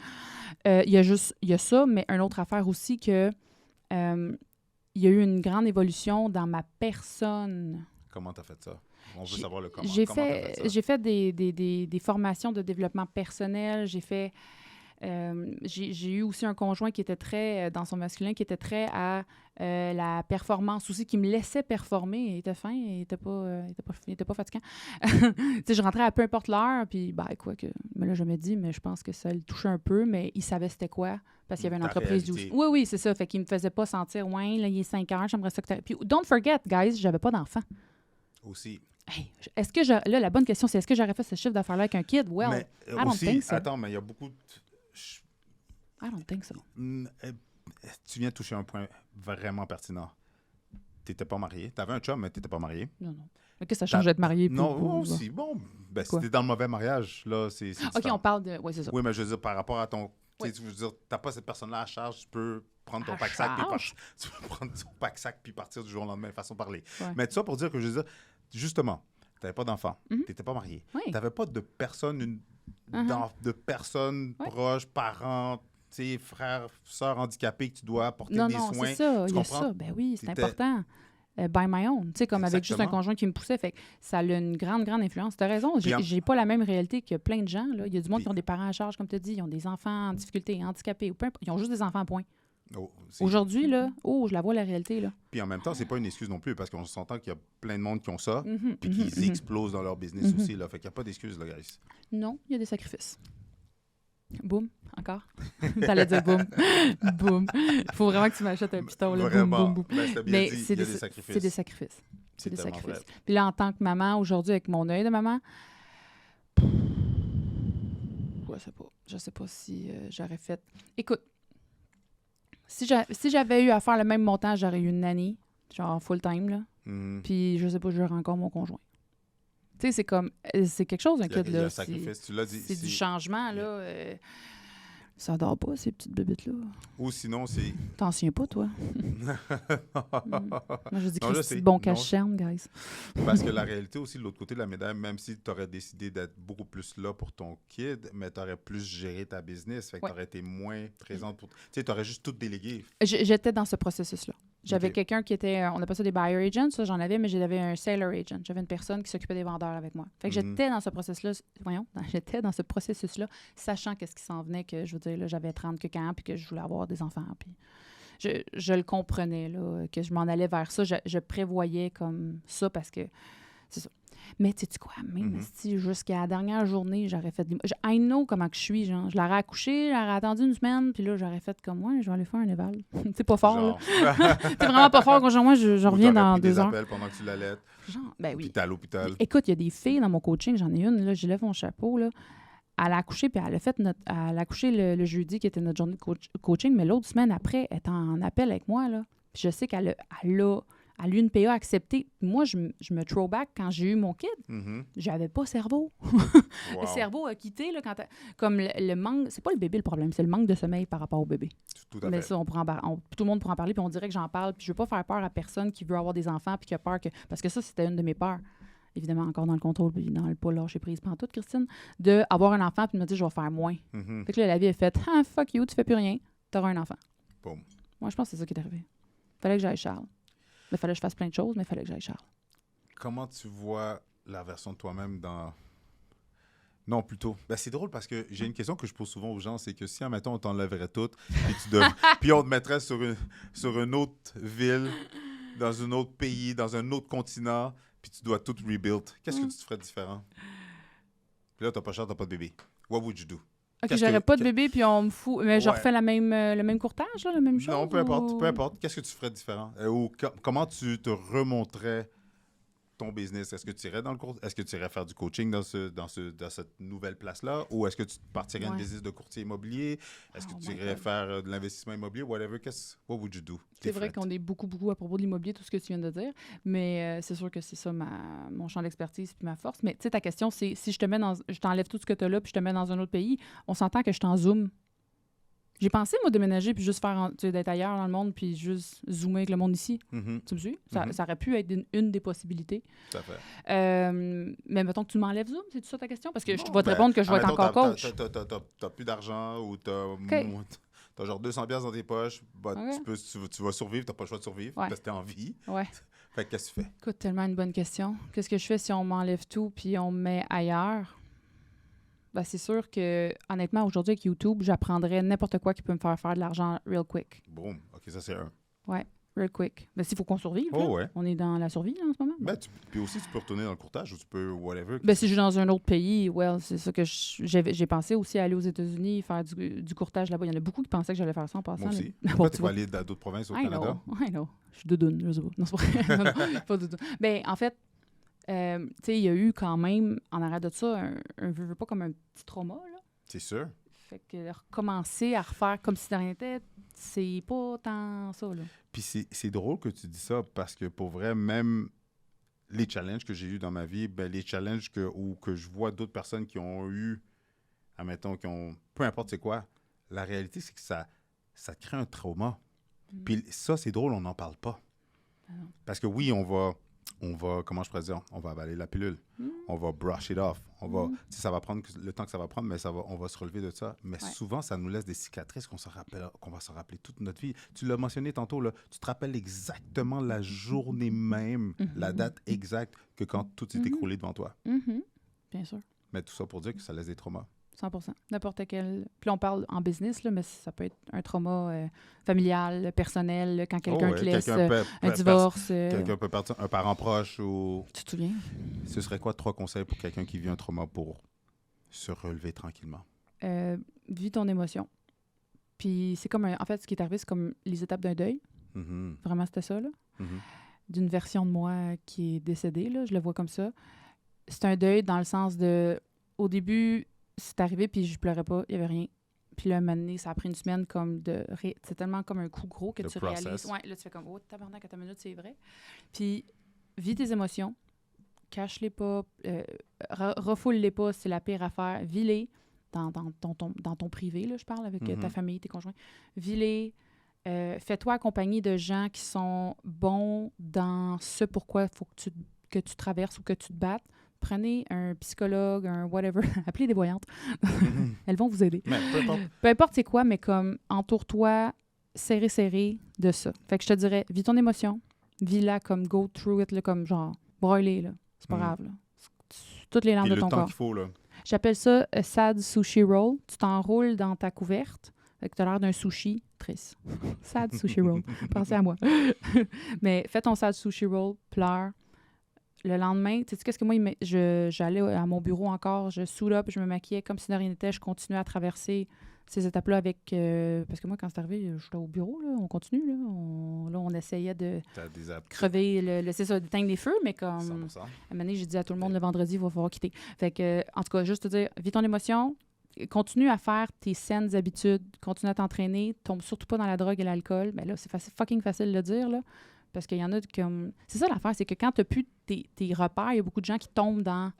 Il y a ça, mais une autre affaire aussi que il y a eu une grande évolution dans ma personne. Comment tu as fait ça? On veut savoir le comment. J'ai Comment t'as fait ça? j'ai fait des formations de développement personnel. J'ai eu aussi un conjoint qui était très, dans son masculin, qui était très à la performance aussi, qui me laissait performer. Il était fin, il était pas fatigant. Tu sais, je rentrais à peu importe l'heure, puis quoi que... Mais là, je me dis, mais je pense que ça le touchait un peu, mais il savait c'était quoi, parce qu'il y avait une Ta entreprise... réalité. Oui, c'est ça. Fait qu'il me faisait pas sentir, ouais, là, il est 5 heures, j'aimerais ça que tu... Puis, don't forget, guys, j'avais pas d'enfant. Aussi. Hey, est-ce que là, la bonne question, c'est est-ce que j'aurais fait ce chiffre d'affaires-là avec un kid? Well, Mais I don't think so. attends, mais il y a beaucoup... I don't think so. Tu viens de toucher un point vraiment pertinent. Tu n'étais pas marié. Tu avais un chum, mais tu n'étais pas marié. Non. Mais que ça change d'être marié? Non, aussi. Bon, si tu es dans le mauvais mariage, là, c'est OK, on parle de... Oui, c'est ça. Oui, mais je veux dire, par rapport à ton... Tu veux dire, tu n'as pas cette personne-là à charge, tu peux prendre ton pack-sac tu peux prendre ton pack-sac puis partir du jour au lendemain, façon de parler. Ouais. Mais tout ça pour dire que je veux dire, justement, tu n'avais pas d'enfant, tu n'étais pas marié, tu n'avais pas de personne, de personnes proches, parents, frères, sœurs handicapés que tu dois apporter des soins. Non, c'est ça, il y a ça. Ben oui, c'est important. By my own. Tu sais, comme avec juste un conjoint qui me poussait. Fait que ça a une grande influence. Tu as raison, j'ai pas la même réalité que plein de gens. Là. Il y a du monde qui ont des parents à charge, comme tu as dit. Ils ont des enfants en difficulté, handicapés. Ils ont juste des enfants à point. Aujourd'hui, là, je la vois, la réalité. Là. Puis en même temps, c'est pas une excuse non plus, parce qu'on s'entend qu'il y a plein de monde qui ont ça, puis qu'ils explosent dans leur business aussi. Là. Fait qu'il n'y a pas d'excuse, là, guys. Non, il y a des sacrifices. Boum, encore. T'allais dire boum. Boum. Il faut vraiment que tu m'achètes un piton. Là. Vraiment. Boum. Mais c'est des sacrifices. C'est des sacrifices. C'est des sacrifices. Vrai. Puis là, en tant que maman, aujourd'hui, avec mon œil de maman, je sais pas si j'aurais fait... Écoute, si j'avais eu à faire le même montant, j'aurais eu une nanny, genre full-time, là. Puis je sais pas, j'aurais encore mon conjoint. Tu sais, c'est comme... C'est quelque chose, un kid, là. Sacrifice, tu l'as dit. C'est du changement, là. Ça dort pas, ces petites bébites-là. Ou sinon, c'est... T'en souviens pas, toi? Moi, je dis que c'est bon cache-cherne, guys. Parce que la réalité aussi, de l'autre côté de la médaille, même si tu aurais décidé d'être beaucoup plus là pour ton kid, mais tu aurais plus géré ta business, fait que tu aurais été moins présente pour... Tu sais, tu aurais juste tout délégué. J'étais dans ce processus-là. J'avais quelqu'un qui était... On appelle ça des buyer agents, ça j'en avais, mais j'avais un seller agent. J'avais une personne qui s'occupait des vendeurs avec moi. Fait que j'étais dans ce processus-là... J'étais dans ce processus-là, sachant qu'est-ce qui s'en venait, que je veux dire, là, j'avais 30 quelques ans, puis que je voulais avoir des enfants, puis... Je le comprenais, là, que je m'en allais vers ça. Je prévoyais comme ça parce que c'est ça. Mais tu sais quoi, même si jusqu'à la dernière journée, j'aurais fait... I know comment que je suis, genre. Je l'aurais accouché, j'aurais attendu une semaine, puis là, j'aurais fait comme, ouais, je vais aller faire un éval. C'est pas fort, là. C'est vraiment pas fort. Quand moi, je reviens dans 2 heures. Des appels pendant que tu l'allaites. Genre, ben oui. Puis t'es à l'hôpital. Écoute, il y a des filles dans mon coaching, j'en ai une, là, je lève mon chapeau, là. Elle a accouché, puis elle a accouché le jeudi, qui était notre journée de coaching, mais l'autre semaine après, elle est en appel avec moi, là. Puis je sais qu'elle a eu une PA acceptée. Moi, je me throwback quand j'ai eu mon kid. J'avais pas cerveau. Le cerveau a quitté, là, comme le manque... C'est pas le bébé le problème, c'est le manque de sommeil par rapport au bébé. Tout à fait. Mais ça, tout le monde pourra en parler, puis on dirait que j'en parle, puis je veux pas faire peur à personne qui veut avoir des enfants, puis qui a peur que... Parce que ça, c'était une de mes peurs. Évidemment, encore dans le contrôle, puis dans le pas lâcher prise pantoute, Christine, d'avoir un enfant puis de me dire, je vais faire moins. Fait que là, la vie est faite, ah, fuck you, tu fais plus rien, t'auras un enfant. Boom. Moi, je pense que c'est ça qui est arrivé. Fallait que j'aille Charles. Il fallait que je fasse plein de choses, mais il fallait que j'aille Charles. Comment tu vois la version de toi-même dans... Non, plutôt. Ben, c'est drôle parce que j'ai une question que je pose souvent aux gens, c'est que si, admettons, on t'enlèverait tout, puis on te mettrait sur une autre ville, dans un autre pays, dans un autre continent, puis tu dois tout rebuild, qu'est-ce que tu ferais différent? Puis là, t'as pas cher, t'as pas de bébé. What would you do? OK, j'aurais pas de bébé, puis on me fout... Mais je refais le même courtage, là, la même chose? Non, peu importe. Qu'est-ce que tu ferais différent? Ou comment tu te remonterais ton business? Est-ce que tu irais Est-ce que tu irais faire du coaching dans cette nouvelle place-là? Ou est-ce que tu partirais une business de courtier immobilier? Est-ce que tu irais faire de l'investissement immobilier? Whatever. What would you do? C'est vrai qu'on est beaucoup à propos de l'immobilier, tout ce que tu viens de dire. Mais c'est sûr que c'est ça mon champ d'expertise puis ma force. Mais tu sais, ta question, c'est si je t'enlève tout ce que tu as là puis je te mets dans un autre pays, on s'entend que je t'en zoome. J'ai pensé, moi, déménager puis juste faire, tu sais, d'être ailleurs dans le monde puis juste zoomer avec le monde ici. Tu me suis? Ça aurait pu être une des possibilités. Tout à fait. Mais mettons que tu m'enlèves Zoom, c'est ça ta question? Parce que Non, je vais te répondre que je vais être encore coach. T'as plus d'argent ou t'as genre 200$ dans tes poches, tu vas survivre, t'as pas le choix de survivre parce que t'es en vie. Ouais. Fait que qu'est-ce que tu fais? Écoute, tellement une bonne question. Qu'est-ce que je fais si on m'enlève tout puis on me met ailleurs? Ben, c'est sûr que, honnêtement, aujourd'hui, avec YouTube, j'apprendrais n'importe quoi qui peut me faire faire de l'argent real quick. Boum. OK, ça, c'est un. Ouais, real quick. Ben, s'il faut qu'on survive, là. Ouais. On est dans la survie, là, en ce moment. Ben, puis aussi, tu peux retourner dans le courtage ou tu peux whatever. Ben, si je suis dans un autre pays, c'est ça que j'ai pensé aussi aller aux États-Unis, faire du courtage là-bas. Il y en a beaucoup qui pensaient que j'allais faire ça en passant. Moi aussi. Pourquoi tu vas aller dans d'autres provinces au Canada? I know. Je suis doudoune, je sais pas. Non, c'est pas vrai. Non, pas doudoune. Ben, en fait, tu sais, il y a eu quand même, en arrière de ça, pas comme un petit trauma, là. C'est sûr. Fait que recommencer à refaire comme si de rien n'était, c'est pas tant ça, là. Puis c'est drôle que tu dis ça parce que pour vrai, même les challenges que j'ai eus dans ma vie, ben les challenges que je vois d'autres personnes qui ont eu, admettons, peu importe c'est quoi, la réalité, c'est que ça crée un trauma. Puis ça, c'est drôle, on n'en parle pas. Parce que oui, on va, comment je pourrais dire, on va avaler la pilule, on va brush it off, ça va prendre le temps que ça va prendre, mais on va se relever de ça. Mais souvent, ça nous laisse des cicatrices qu'on va se rappeler toute notre vie. Tu l'as mentionné tantôt, là, tu te rappelles exactement la journée même, la date exacte que quand tout s'est écroulé devant toi. Bien sûr. Mais tout ça pour dire que ça laisse des traumas. 100%. N'importe quel... Puis on parle en business, là, mais ça peut être un trauma familial, personnel, quand quelqu'un te laisse un divorce. Quelqu'un peut perdre un parent proche ou... Tu te souviens? Ce serait quoi 3 conseils pour quelqu'un qui vit un trauma pour se relever tranquillement? Vis ton émotion. Puis c'est comme... En fait, ce qui est arrivé, c'est comme les étapes d'un deuil. Vraiment, c'était ça, là. D'une version de moi qui est décédée, là. Je le vois comme ça. C'est un deuil dans le sens de... Au début... C'est arrivé, puis je pleurais pas, il y avait rien. Puis là, un moment donné, ça a pris une semaine comme de... C'est tellement comme un coup gros que tu réalises. Ouais, là, tu fais comme, oh, tabarnak, à ta minute, c'est vrai. Puis, vis tes émotions, cache-les pas, refoule-les pas, c'est la pire affaire. Vis-les dans ton privé, là, je parle, avec ta famille, tes conjoints. Vis-les. Fais-toi accompagner de gens qui sont bons dans ce pourquoi il faut que tu traverses ou que tu te battes. Prenez un psychologue, un whatever, appelez des voyantes. Elles vont vous aider. Mais peu importe. Peu importe c'est quoi, mais comme entoure-toi serré de ça. Fait que je te dirais, vis ton émotion, vis-la comme go through it, là, comme genre, broiler, là. C'est pas grave, là. Toutes les langues de ton corps. Qu'il faut, là. J'appelle ça sad sushi roll. Tu t'enroules dans ta couverte. Fait que t'as l'air d'un sushi triste. Sad sushi roll. Pensez à moi. Mais fais ton sad sushi roll, pleure. Le lendemain, tu sais qu'est-ce que moi, j'allais à mon bureau encore, je suit up, je me maquillais comme si de rien n'était, je continuais à traverser ces étapes-là avec... parce que moi, quand c'est arrivé, j'étais au bureau, là, on continue, là. On essayait de crever, c'est ça, d'éteindre les feux, mais comme... 100%. À un moment donné, j'ai dit à tout le monde, le vendredi, il va falloir quitter. Fait que, en tout cas, juste te dire, vis ton émotion, continue à faire tes saines habitudes, continue à t'entraîner, tombe surtout pas dans la drogue et l'alcool. Mais là, c'est fucking facile de le dire, là. Parce qu'il y en a comme... C'est ça l'affaire, c'est que quand tu n'as plus tes repères, il y a beaucoup de gens qui tombent dans...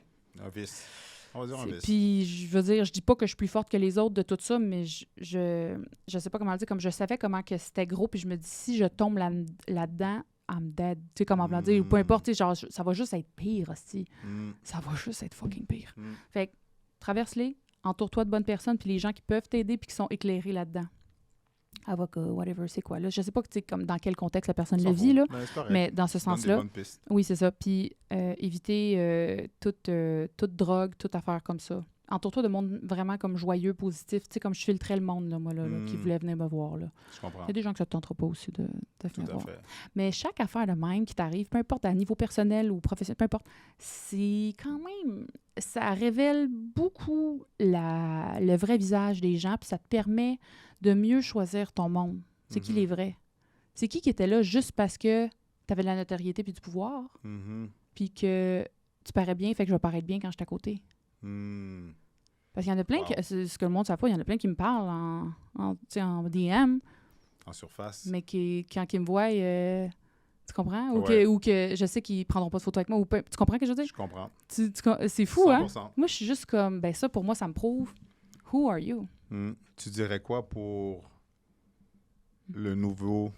Un vice. On va dire un vice. Puis, je veux dire, je dis pas que je suis plus forte que les autres de tout ça, mais je sais pas comment le dire, comme je savais comment que c'était gros, puis je me dis, si je tombe là-dedans, I'm dead. Tu sais, comment dire, ou peu importe, genre, ça va juste être pire, aussi. Ça va juste être fucking pire. Fait que, traverse-les, entoure-toi de bonnes personnes, puis les gens qui peuvent t'aider, puis qui sont éclairés là-dedans. Avocat, whatever, c'est quoi, là. Je sais pas comme dans quel contexte la personne le vit, là, mais dans ce sens-là. Oui, c'est ça. Puis éviter toute drogue, toute affaire comme ça. Entoure-toi de monde vraiment comme joyeux, positif. Tu sais, comme je filtrais le monde, là, moi, là, qui voulait venir me voir, là. Je comprends. Il y a des gens que ça ne te tentera pas aussi de venir voir. Fait. Mais chaque affaire de même qui t'arrive, peu importe à niveau personnel ou professionnel, peu importe, c'est quand même... Ça révèle beaucoup le vrai visage des gens, puis ça te permet de mieux choisir ton monde. C'est qui les vrais? C'est qui était là juste parce que tu avais de la notoriété puis du pouvoir, puis que tu parais bien, fait que je vais paraître bien quand je suis à côté. Parce qu'il y en a plein, c'est ce que le monde ne sait pas, il y en a plein qui me parlent en DM. En surface. Mais quand ils me voient, tu comprends? Ouais. Ou que je sais qu'ils ne prendront pas de photo avec moi. Tu comprends ce que je veux dire? Je comprends. C'est fou, 100%. Hein? 100%. Moi, je suis juste comme, ça pour moi, ça me prouve, who are you? Tu dirais quoi pour le nouveau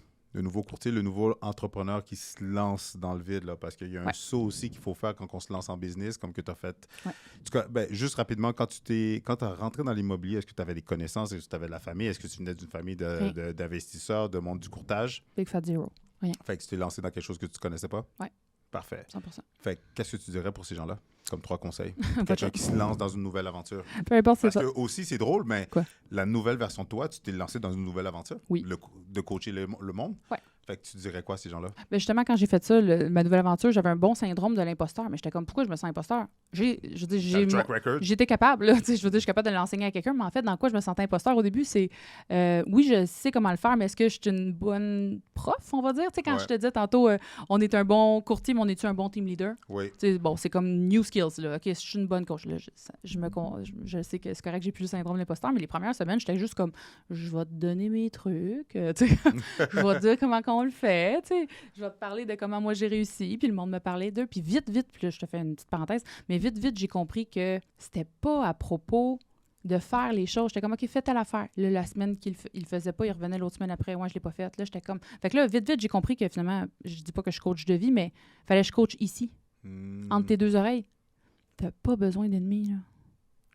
courtier, le nouveau entrepreneur qui se lance dans le vide, là, parce qu'il y a un saut aussi qu'il faut faire quand on se lance en business, comme que tu as fait. Ouais. En tout cas, juste rapidement, quand tu as rentré dans l'immobilier, est-ce que tu avais des connaissances, est-ce que tu avais de la famille, est-ce que tu venais d'une famille d'investisseurs, de monde du courtage? Big Fat Zero. Rien. Fait que tu t'es lancé dans quelque chose que tu connaissais pas? Oui. Parfait. 100%. Fait que qu'est-ce que tu dirais pour ces gens-là, comme 3 conseils? Quelqu'un qui se lance dans une nouvelle aventure. Peu importe, c'est Parce ça. que aussi, c'est drôle, mais Quoi? la nouvelle version de toi, tu t'es lancé dans une nouvelle aventure? Oui. De coacher le monde? Oui. Fait que tu dirais quoi à ces gens-là? Ben justement, quand j'ai fait ça, ma nouvelle aventure, j'avais un bon syndrome de l'imposteur. Mais j'étais comme, pourquoi je me sens imposteur? Track record? J'étais capable, là, je veux dire, je suis capable de l'enseigner à quelqu'un, mais en fait, dans quoi je me sentais imposteur au début, c'est, oui, je sais comment le faire, mais est-ce que je suis une bonne prof, on va dire? Tu sais, quand je te disais tantôt, on est un bon courtier, mais on est-tu un bon team leader? Oui. Bon, c'est comme new skills, là. OK, je suis une bonne coach. Là, je sais que c'est correct, j'ai plus le syndrome de l'imposteur, mais les premières semaines, j'étais juste comme, je vais te donner mes trucs, tu sais, je vais te dire comment on le fait, tu sais, je vais te parler de comment moi j'ai réussi, puis le monde me parlait d'eux, puis vite, puis là, je te fais une petite parenthèse, mais vite, j'ai compris que c'était pas à propos de faire les choses. J'étais comme, OK, fais telle affaire. Là, la semaine qu'il le faisait pas, il revenait l'autre semaine après. Ouais, je l'ai pas faite. Là, j'étais comme... Fait que là, vite, j'ai compris que finalement, je dis pas que je coach de vie, mais fallait que je coach ici, entre tes deux oreilles. T'as pas besoin d'ennemis, là.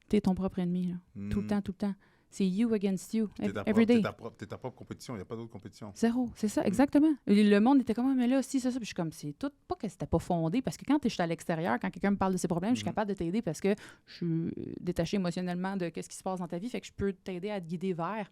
T'es ton propre ennemi, là. Tout le temps. C'est you against you, every day. T'es ta propre compétition, il n'y a pas d'autre compétition. Zéro, c'est ça, exactement. Le monde était comme, mais là, si, c'est ça. Puis je suis comme, c'est tout, pas que c'était pas fondé, parce que quand je suis à l'extérieur, quand quelqu'un me parle de ses problèmes, je suis capable de t'aider parce que je suis détachée émotionnellement de ce qui se passe dans ta vie, fait que je peux t'aider à te guider vers.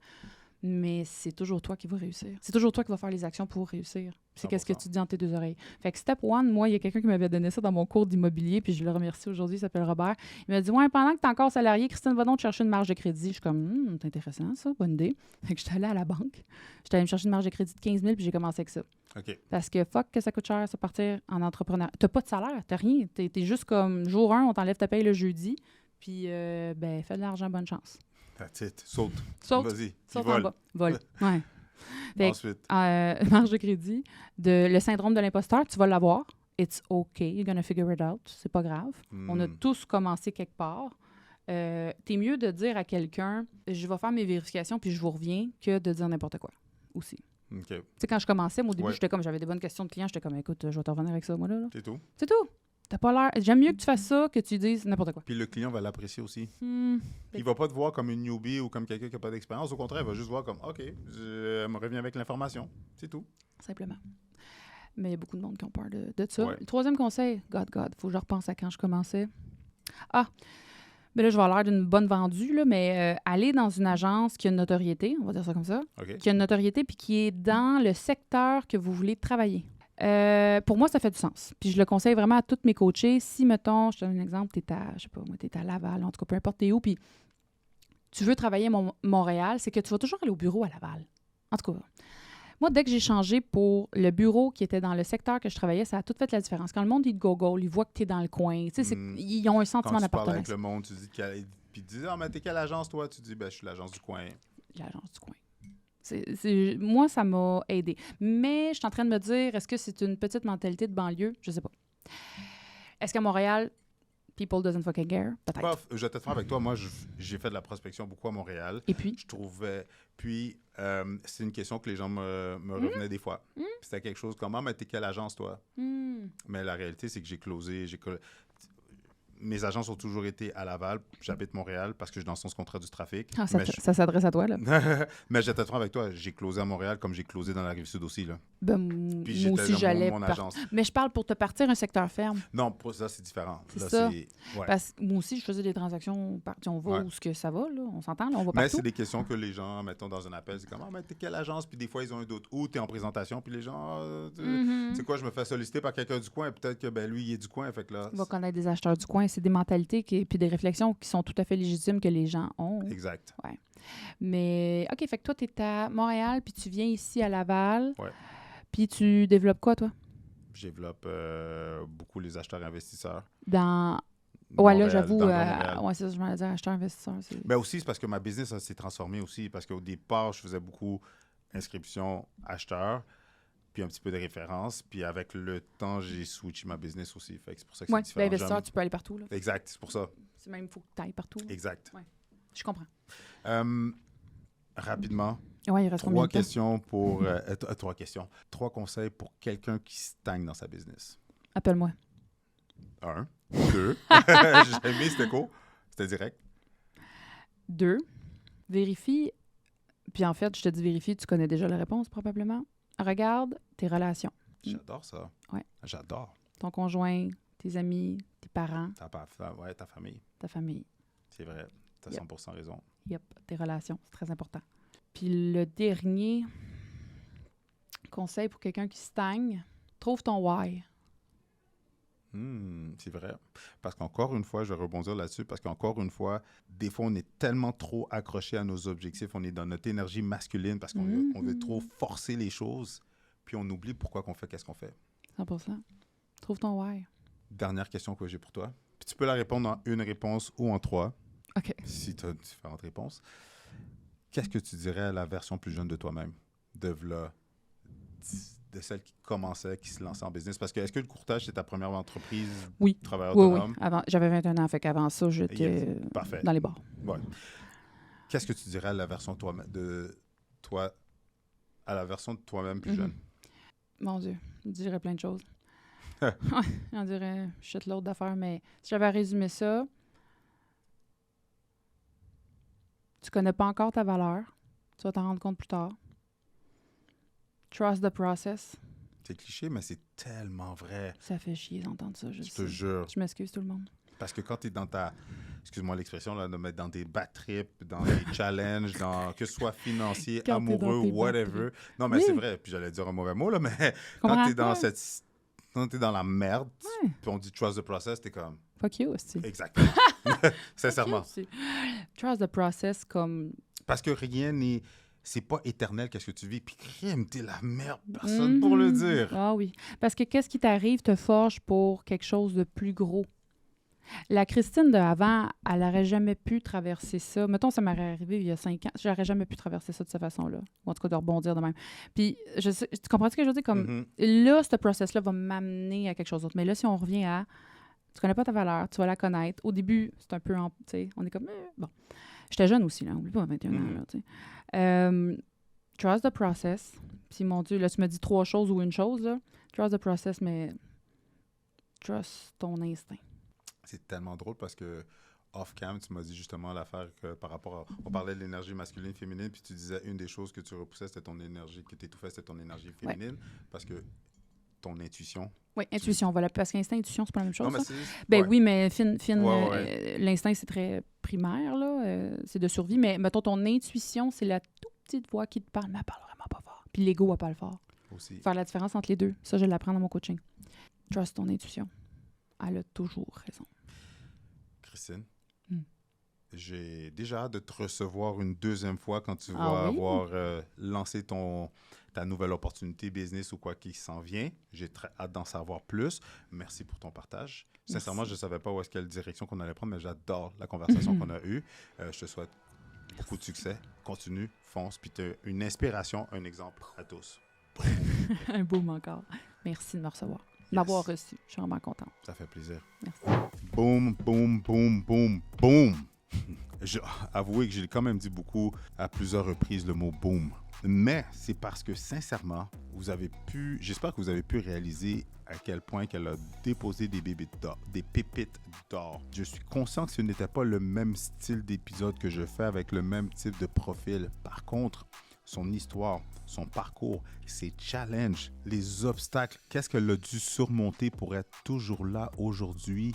Mais c'est toujours toi qui vas réussir. C'est toujours toi qui vas faire les actions pour réussir. C'est 100%. qu'est-ce que tu dis dans tes deux oreilles. Fait que step one, moi, il y a quelqu'un qui m'avait donné ça dans mon cours d'immobilier, puis je le remercie aujourd'hui, il s'appelle Robert. Il m'a dit, ouais, pendant que tu es encore salarié, Christine, va donc te chercher une marge de crédit. Je suis comme, c'est intéressant ça, bonne idée. Fait que j'étais allée à la banque. J'étais allée me chercher une marge de crédit de 15 000, puis j'ai commencé avec ça. OK. Parce que fuck que ça coûte cher, ça partir en entrepreneur. T'as pas de salaire, t'as rien. T'es juste comme, jour 1, on t'enlève ta paye le jeudi, puis fais de l'argent, bonne chance. That's it. Saute. Vas-y. Saute en bas. Vole. Ouais. Ensuite. Marge de crédit, le syndrome de l'imposteur, tu vas l'avoir. It's okay, you're gonna figure it out. C'est pas grave. On a tous commencé quelque part. T'es mieux de dire à quelqu'un, je vais faire mes vérifications puis je vous reviens, que de dire n'importe quoi aussi. OK. Tu sais, quand je commençais, moi, au début, j'avais des bonnes questions de clients, j'étais comme, écoute, je vais te revenir avec ça, moi, là. C'est tout. C'est tout. T'as pas l'air. J'aime mieux que tu fasses ça que tu dises n'importe quoi. Puis le client va l'apprécier aussi. Il va pas te voir comme une newbie ou comme quelqu'un qui n'a pas d'expérience. Au contraire, il va juste voir comme, OK, je me reviens avec l'information. C'est tout. Simplement. Mais il y a beaucoup de monde qui ont peur de ça. Ouais. Le troisième conseil, God, faut que je repense à quand je commençais. Mais là, je vais avoir l'air d'une bonne vendue, là, mais aller dans une agence qui a une notoriété, on va dire ça comme ça, OK. qui a une notoriété puis qui est dans le secteur que vous voulez travailler. Pour moi, ça fait du sens. Puis je le conseille vraiment à tous mes coachés. Si, mettons, je te donne un exemple, t'es à Laval, en tout cas, peu importe t'es où, puis tu veux travailler à Montréal, c'est que tu vas toujours aller au bureau à Laval. En tout cas, moi, dès que j'ai changé pour le bureau qui était dans le secteur que je travaillais, ça a tout fait la différence. Quand le monde, il te Google, il voit que tu es dans le coin. Tu sais, ils ont un sentiment d'appartenance. Quand tu parles avec d'appartenance. le monde, tu dis, puis tu dis, mais t'es quelle agence, toi? Tu dis, je suis l'agence du coin. L'agence du coin. Moi, ça m'a aidé. Mais je suis en train de me dire, est-ce que c'est une petite mentalité de banlieue? Je sais pas. Est-ce qu'à Montréal, people doesn't fucking care? Peut-être. Je vais te faire avec toi. Moi, j'ai fait de la prospection beaucoup à Montréal. Et puis? Je trouvais... Puis, c'est une question que les gens me revenaient des fois. C'était quelque chose comme, mais t'es quelle agence, toi? Mais la réalité, c'est que j'ai closé... Mes agences ont toujours été à Laval. J'habite Montréal parce que je suis dans le sens contraire du trafic. Ça s'adresse à toi, là. Mais j'étais franc avec toi. J'ai closé à Montréal comme j'ai closé dans la Rive-Sud aussi, là. Puis moi aussi, j'allais... mon agence. Mais je parle pour te partir un secteur ferme. Non, pour ça, c'est différent. C'est là, ça. Ouais. Parce que moi aussi, je faisais des transactions on va où ce que ça va, là. On s'entend, là, on va mais partout. c'est des questions que les gens, mettons, dans un appel, c'est comme, mais t'es quelle agence? Puis des fois, ils ont un doute. Ou t'es en présentation, puis les gens, tu sais quoi, je me fais solliciter par quelqu'un du coin, et peut-être que, lui, il est du coin, fait que là... On va connaître des acheteurs du coin. C'est des mentalités puis des réflexions qui sont tout à fait légitimes que les gens ont. Exact. Ouais. Mais, OK, fait que toi, t'es à Montréal, puis tu viens ici à Laval. Ouais. Puis tu développes quoi, toi? Je développe beaucoup les acheteurs-investisseurs. Là, j'avoue, c'est ça, je m'en dire acheteur-investisseur. Mais aussi, c'est parce que ma business s'est transformée aussi, parce qu'au départ, je faisais beaucoup inscription acheteur, puis un petit peu de référence, puis avec le temps, j'ai switché ma business aussi. Fait que c'est pour ça que c'est différent. L'investisseur, tu peux aller partout. Là. Exact, c'est pour ça. C'est même, il faut que tu ailles partout. Là. Exact. Ouais. Je comprends. Rapidement, Ouais, il reste combien de temps? trois questions. 3 conseils pour quelqu'un qui stagne dans sa business. Appelle-moi. 1, 2. J'ai aimé, c'était cool. C'était direct. 2, vérifie, puis en fait, je te dis vérifie, tu connais déjà la réponse probablement. Regarde tes relations. J'adore ça. Ouais. J'adore. Ton conjoint, tes amis, tes parents, Ta famille. ta famille. C'est vrai. Tu as Yep. 100% raison. Yep, tes relations, c'est très important. Puis le dernier conseil pour quelqu'un qui stagne, trouve ton why. C'est vrai. Parce qu'encore une fois, je vais rebondir là-dessus, parce qu'encore une fois, des fois, on est tellement trop accroché à nos objectifs, on est dans notre énergie masculine parce qu'on on veut trop forcer les choses, puis on oublie pourquoi qu'on fait qu'est-ce qu'on fait. 100%. Trouve ton why. Dernière question que j'ai pour toi. Puis tu peux la répondre en une réponse ou en 3, OK. si tu as différentes réponses. Qu'est-ce que tu dirais à la version plus jeune de toi-même, de celle qui commençait, qui se lançait en business? Parce que est-ce que le courtage, c'est ta première entreprise? Oui. Travailleur Oui, autonome? oui. J'avais 21 ans, fait qu'avant ça, j'étais Parfait. dans les bars. Ouais. Qu'est-ce que tu dirais à la version à la version de toi-même plus jeune? Mon Dieu, je dirais plein de choses. Ouais, on dirait shit l'autre d'affaires, mais si j'avais à résumer ça, tu connais pas encore ta valeur, tu vas t'en rendre compte plus tard. Trust the process. C'est cliché, mais c'est tellement vrai. Ça fait chier d'entendre ça, je Je te sais. jure. Je m'excuse tout le monde. Parce que quand tu es dans excuse-moi l'expression, là, de mettre dans des bad trips, dans des challenges, que ce soit financier, Quand t'es dans amoureux, tes bad whatever. Non, mais Oui. c'est vrai. Puis j'allais dire un mauvais mot, là, mais quand Comprends? tu es dans Ouais. quand tu es dans la merde, Ouais. puis on dit trust the process, tu es comme... Fuck you, aussi. Exactement. Sincèrement. Trust the process comme... Parce que rien n'est... C'est pas éternel, qu'est-ce que tu vis. Puis crime, t'es la merde, personne pour le dire. Ah oui. Parce que qu'est-ce qui t'arrive te forge pour quelque chose de plus gros. La Christine de avant, elle n'aurait jamais pu traverser ça. Mettons, ça m'aurait arrivé il y a 5 ans. J'aurais jamais pu traverser ça de cette façon-là. Ou en tout cas, de rebondir de même. Puis, tu comprends ce que je veux dire? Comme, là, ce process-là va m'amener à quelque chose d'autre. Mais là, si on revient à... Tu connais pas ta valeur, tu vas la connaître. Au début, c'est un peu... Tu sais, on est comme... Bon. J'étais jeune aussi, là. Oublie pas, 21 ans, là, tu sais. Trust the process. Puis, mon Dieu, là, tu me dis 3 choses ou une chose, là. Trust the process, mais... Trust ton instinct. C'est tellement drôle parce que off-cam, tu m'as dit justement l'affaire que par rapport à... On parlait de l'énergie masculine, féminine, puis tu disais une des choses que tu repoussais, c'était ton énergie, que tu étouffais, c'était ton énergie féminine, parce que ton intuition... Oui, intuition, voilà. Parce qu'instinct et intuition, c'est pas la même chose, Non, mais ça? c'est... Ben ouais. oui, mais Ouais. l'instinct, c'est très primaire, là. C'est de survie. Mais mettons, ton intuition, c'est la toute petite voix qui te parle, mais elle parle vraiment pas fort. Puis l'ego, elle parle fort. Aussi. Faire la différence entre les deux. Ça, je l'apprends dans mon coaching. Trust ton intuition. Elle a toujours raison. Christine, j'ai déjà hâte de te recevoir une deuxième fois quand tu Ah vas oui? avoir lancé ta nouvelle opportunité business ou quoi qui s'en vient. J'ai très hâte d'en savoir plus. Merci pour ton partage. Merci. Sincèrement, je ne savais pas où est-ce quelle direction qu'on allait prendre, mais j'adore la conversation qu'on a eue. Je te souhaite beaucoup de succès. Continue, fonce, puis tu es une inspiration, un exemple à tous. Un boom encore. Merci de me recevoir. M'avoir reçu. Je suis vraiment contente. Ça fait plaisir. Merci. Boum, boum, boum, boum, boum. Avouez que j'ai quand même dit beaucoup à plusieurs reprises le mot boom. Mais c'est parce que sincèrement, j'espère que vous avez pu réaliser à quel point qu'elle a déposé des pépites d'or. Je suis conscient que ce n'était pas le même style d'épisode que je fais avec le même type de profil. Par contre, son histoire, son parcours, ses challenges, les obstacles, qu'est-ce qu'elle a dû surmonter pour être toujours là aujourd'hui?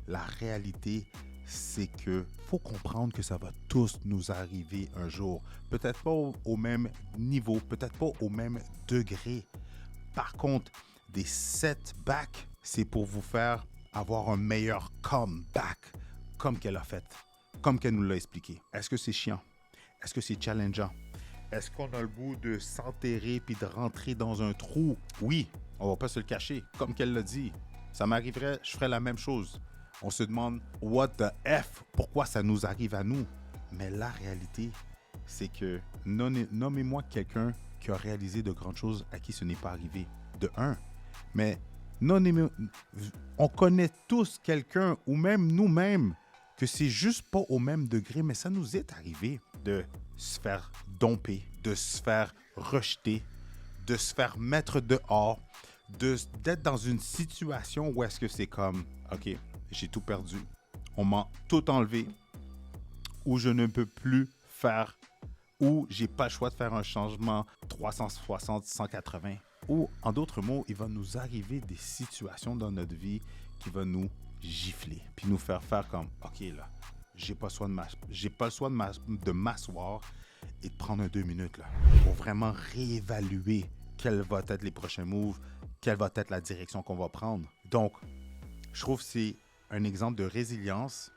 La réalité, c'est que faut comprendre que ça va tous nous arriver un jour. Peut-être pas au même niveau, peut-être pas au même degré. Par contre, des setbacks, c'est pour vous faire avoir un meilleur comeback, comme qu'elle a fait, comme qu'elle nous l'a expliqué. Est-ce que c'est chiant? Est-ce que c'est challengeant? Est-ce qu'on a le goût de s'enterrer puis de rentrer dans un trou? Oui, on va pas se le cacher. Comme qu'elle l'a dit, ça m'arriverait, je ferais la même chose. On se demande « What the F? » Pourquoi ça nous arrive à nous? Mais la réalité, c'est que nommez-moi quelqu'un qui a réalisé de grandes choses à qui ce n'est pas arrivé. De un. Mais on connaît tous quelqu'un, ou même nous-mêmes, que c'est juste pas au même degré, mais ça nous est arrivé de se faire domper, de se faire rejeter, de se faire mettre dehors, d'être dans une situation où est-ce que c'est comme, OK, j'ai tout perdu, on m'a tout enlevé, ou je ne peux plus faire, ou j'ai pas le choix de faire un changement 360, 180. Ou, en d'autres mots, il va nous arriver des situations dans notre vie qui vont nous gifler, puis nous faire comme, OK, là, j'ai pas le choix de m'asseoir et de prendre 2 minutes, là, pour vraiment réévaluer quels vont être les prochains moves, quelle va être la direction qu'on va prendre. Donc, je trouve que c'est un exemple de résilience,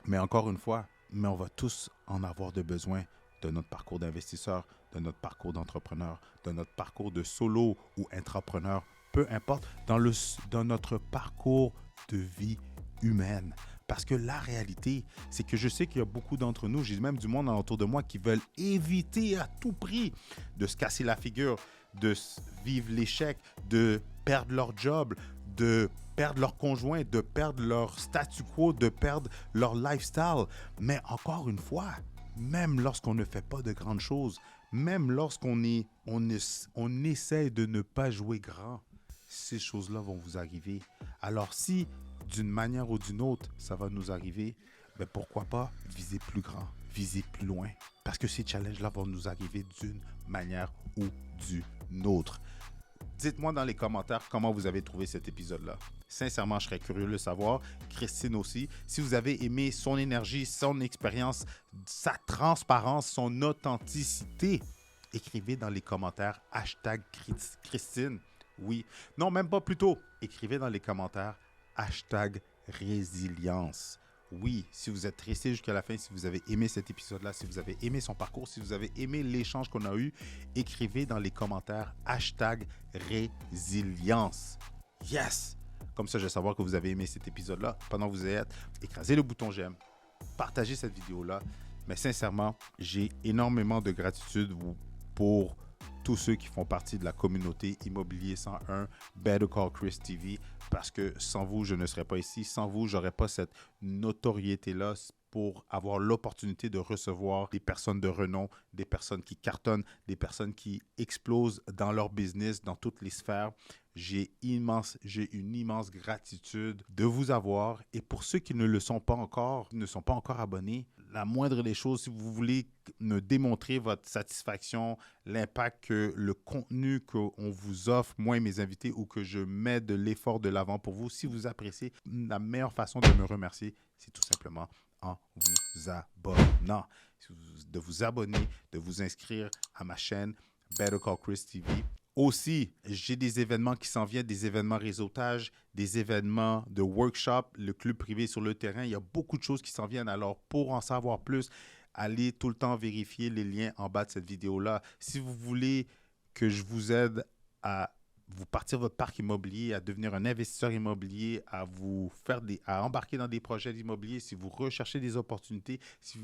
mais encore une fois, on va tous en avoir de besoin de notre parcours d'investisseur, de notre parcours d'entrepreneur, de notre parcours de solo ou intrapreneur, peu importe, dans notre parcours de vie humaine. Parce que la réalité, c'est que je sais qu'il y a beaucoup d'entre nous, j'ai même du monde autour de moi qui veulent éviter à tout prix de se casser la figure, de vivre l'échec, de perdre leur job, de perdre leur conjoint, de perdre leur statu quo, de perdre leur lifestyle. Mais encore une fois, même lorsqu'on ne fait pas de grandes choses, même lorsqu'on essaie de ne pas jouer grand, ces choses-là vont vous arriver. Alors si, d'une manière ou d'une autre, ça va nous arriver, ben pourquoi pas viser plus grand, viser plus loin? Parce que ces challenges-là vont nous arriver d'une manière ou d'une autre. Dites-moi dans les commentaires comment vous avez trouvé cet épisode-là. Sincèrement, je serais curieux de le savoir. Christine aussi. Si vous avez aimé son énergie, son expérience, sa transparence, son authenticité, écrivez dans les commentaires #Christine. Oui. Non, même pas plutôt. Écrivez dans les commentaires #résilience. Oui, si vous êtes resté jusqu'à la fin, si vous avez aimé cet épisode-là, si vous avez aimé son parcours, si vous avez aimé l'échange qu'on a eu, écrivez dans les commentaires #résilience. Yes! Comme ça, je vais savoir que vous avez aimé cet épisode-là. Pendant que vous êtes, écrasez le bouton j'aime, partagez cette vidéo-là. Mais sincèrement, j'ai énormément de gratitude pour tous ceux qui font partie de la communauté Immobilier 101, Better Call Chris TV, parce que sans vous, je ne serais pas ici. Sans vous, je n'aurais pas cette notoriété-là pour avoir l'opportunité de recevoir des personnes de renom, des personnes qui cartonnent, des personnes qui explosent dans leur business, dans toutes les sphères. J'ai une immense gratitude de vous avoir. Et pour ceux qui ne sont pas encore abonnés, la moindre des choses, si vous voulez me démontrer votre satisfaction, l'impact que le contenu qu'on vous offre, moi et mes invités, ou que je mets de l'effort de l'avant pour vous, si vous appréciez, la meilleure façon de me remercier, c'est tout simplement en vous abonnant. De vous abonner, de vous inscrire à ma chaîne Better Call Chris TV. Aussi, j'ai des événements qui s'en viennent, des événements réseautage, des événements de workshop, le club privé sur le terrain. Il y a beaucoup de choses qui s'en viennent. Alors, pour en savoir plus, allez tout le temps vérifier les liens en bas de cette vidéo-là. Si vous voulez que je vous aide à vous partir votre parc immobilier, à devenir un investisseur immobilier, à embarquer dans des projets immobiliers, si vous recherchez des opportunités, si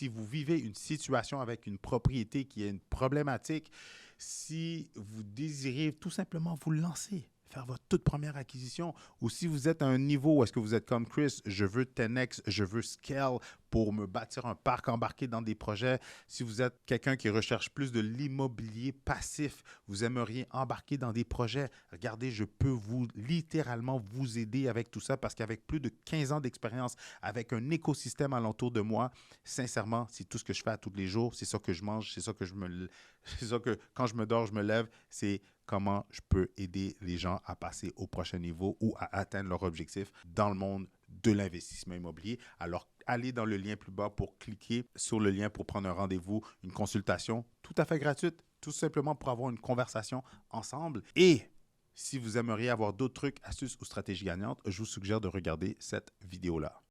vous vivez une situation avec une propriété qui est une problématique, si vous désirez tout simplement vous lancer, faire votre toute première acquisition, ou si vous êtes à un niveau où est-ce que vous êtes comme Chris, je veux 10x, je veux scale pour me bâtir un parc, embarqué dans des projets. Si vous êtes quelqu'un qui recherche plus de l'immobilier passif, vous aimeriez embarquer dans des projets, regardez, je peux littéralement vous aider avec tout ça parce qu'avec plus de 15 ans d'expérience, avec un écosystème alentour de moi, sincèrement, c'est tout ce que je fais à tous les jours, c'est ça que je mange, c'est ça que quand je me dors, je me lève, c'est comment je peux aider les gens à passer au prochain niveau ou à atteindre leur objectif dans le monde de l'investissement immobilier. Alors, allez dans le lien plus bas pour cliquer sur le lien pour prendre un rendez-vous, une consultation tout à fait gratuite, tout simplement pour avoir une conversation ensemble. Et si vous aimeriez avoir d'autres trucs, astuces ou stratégies gagnantes, je vous suggère de regarder cette vidéo-là.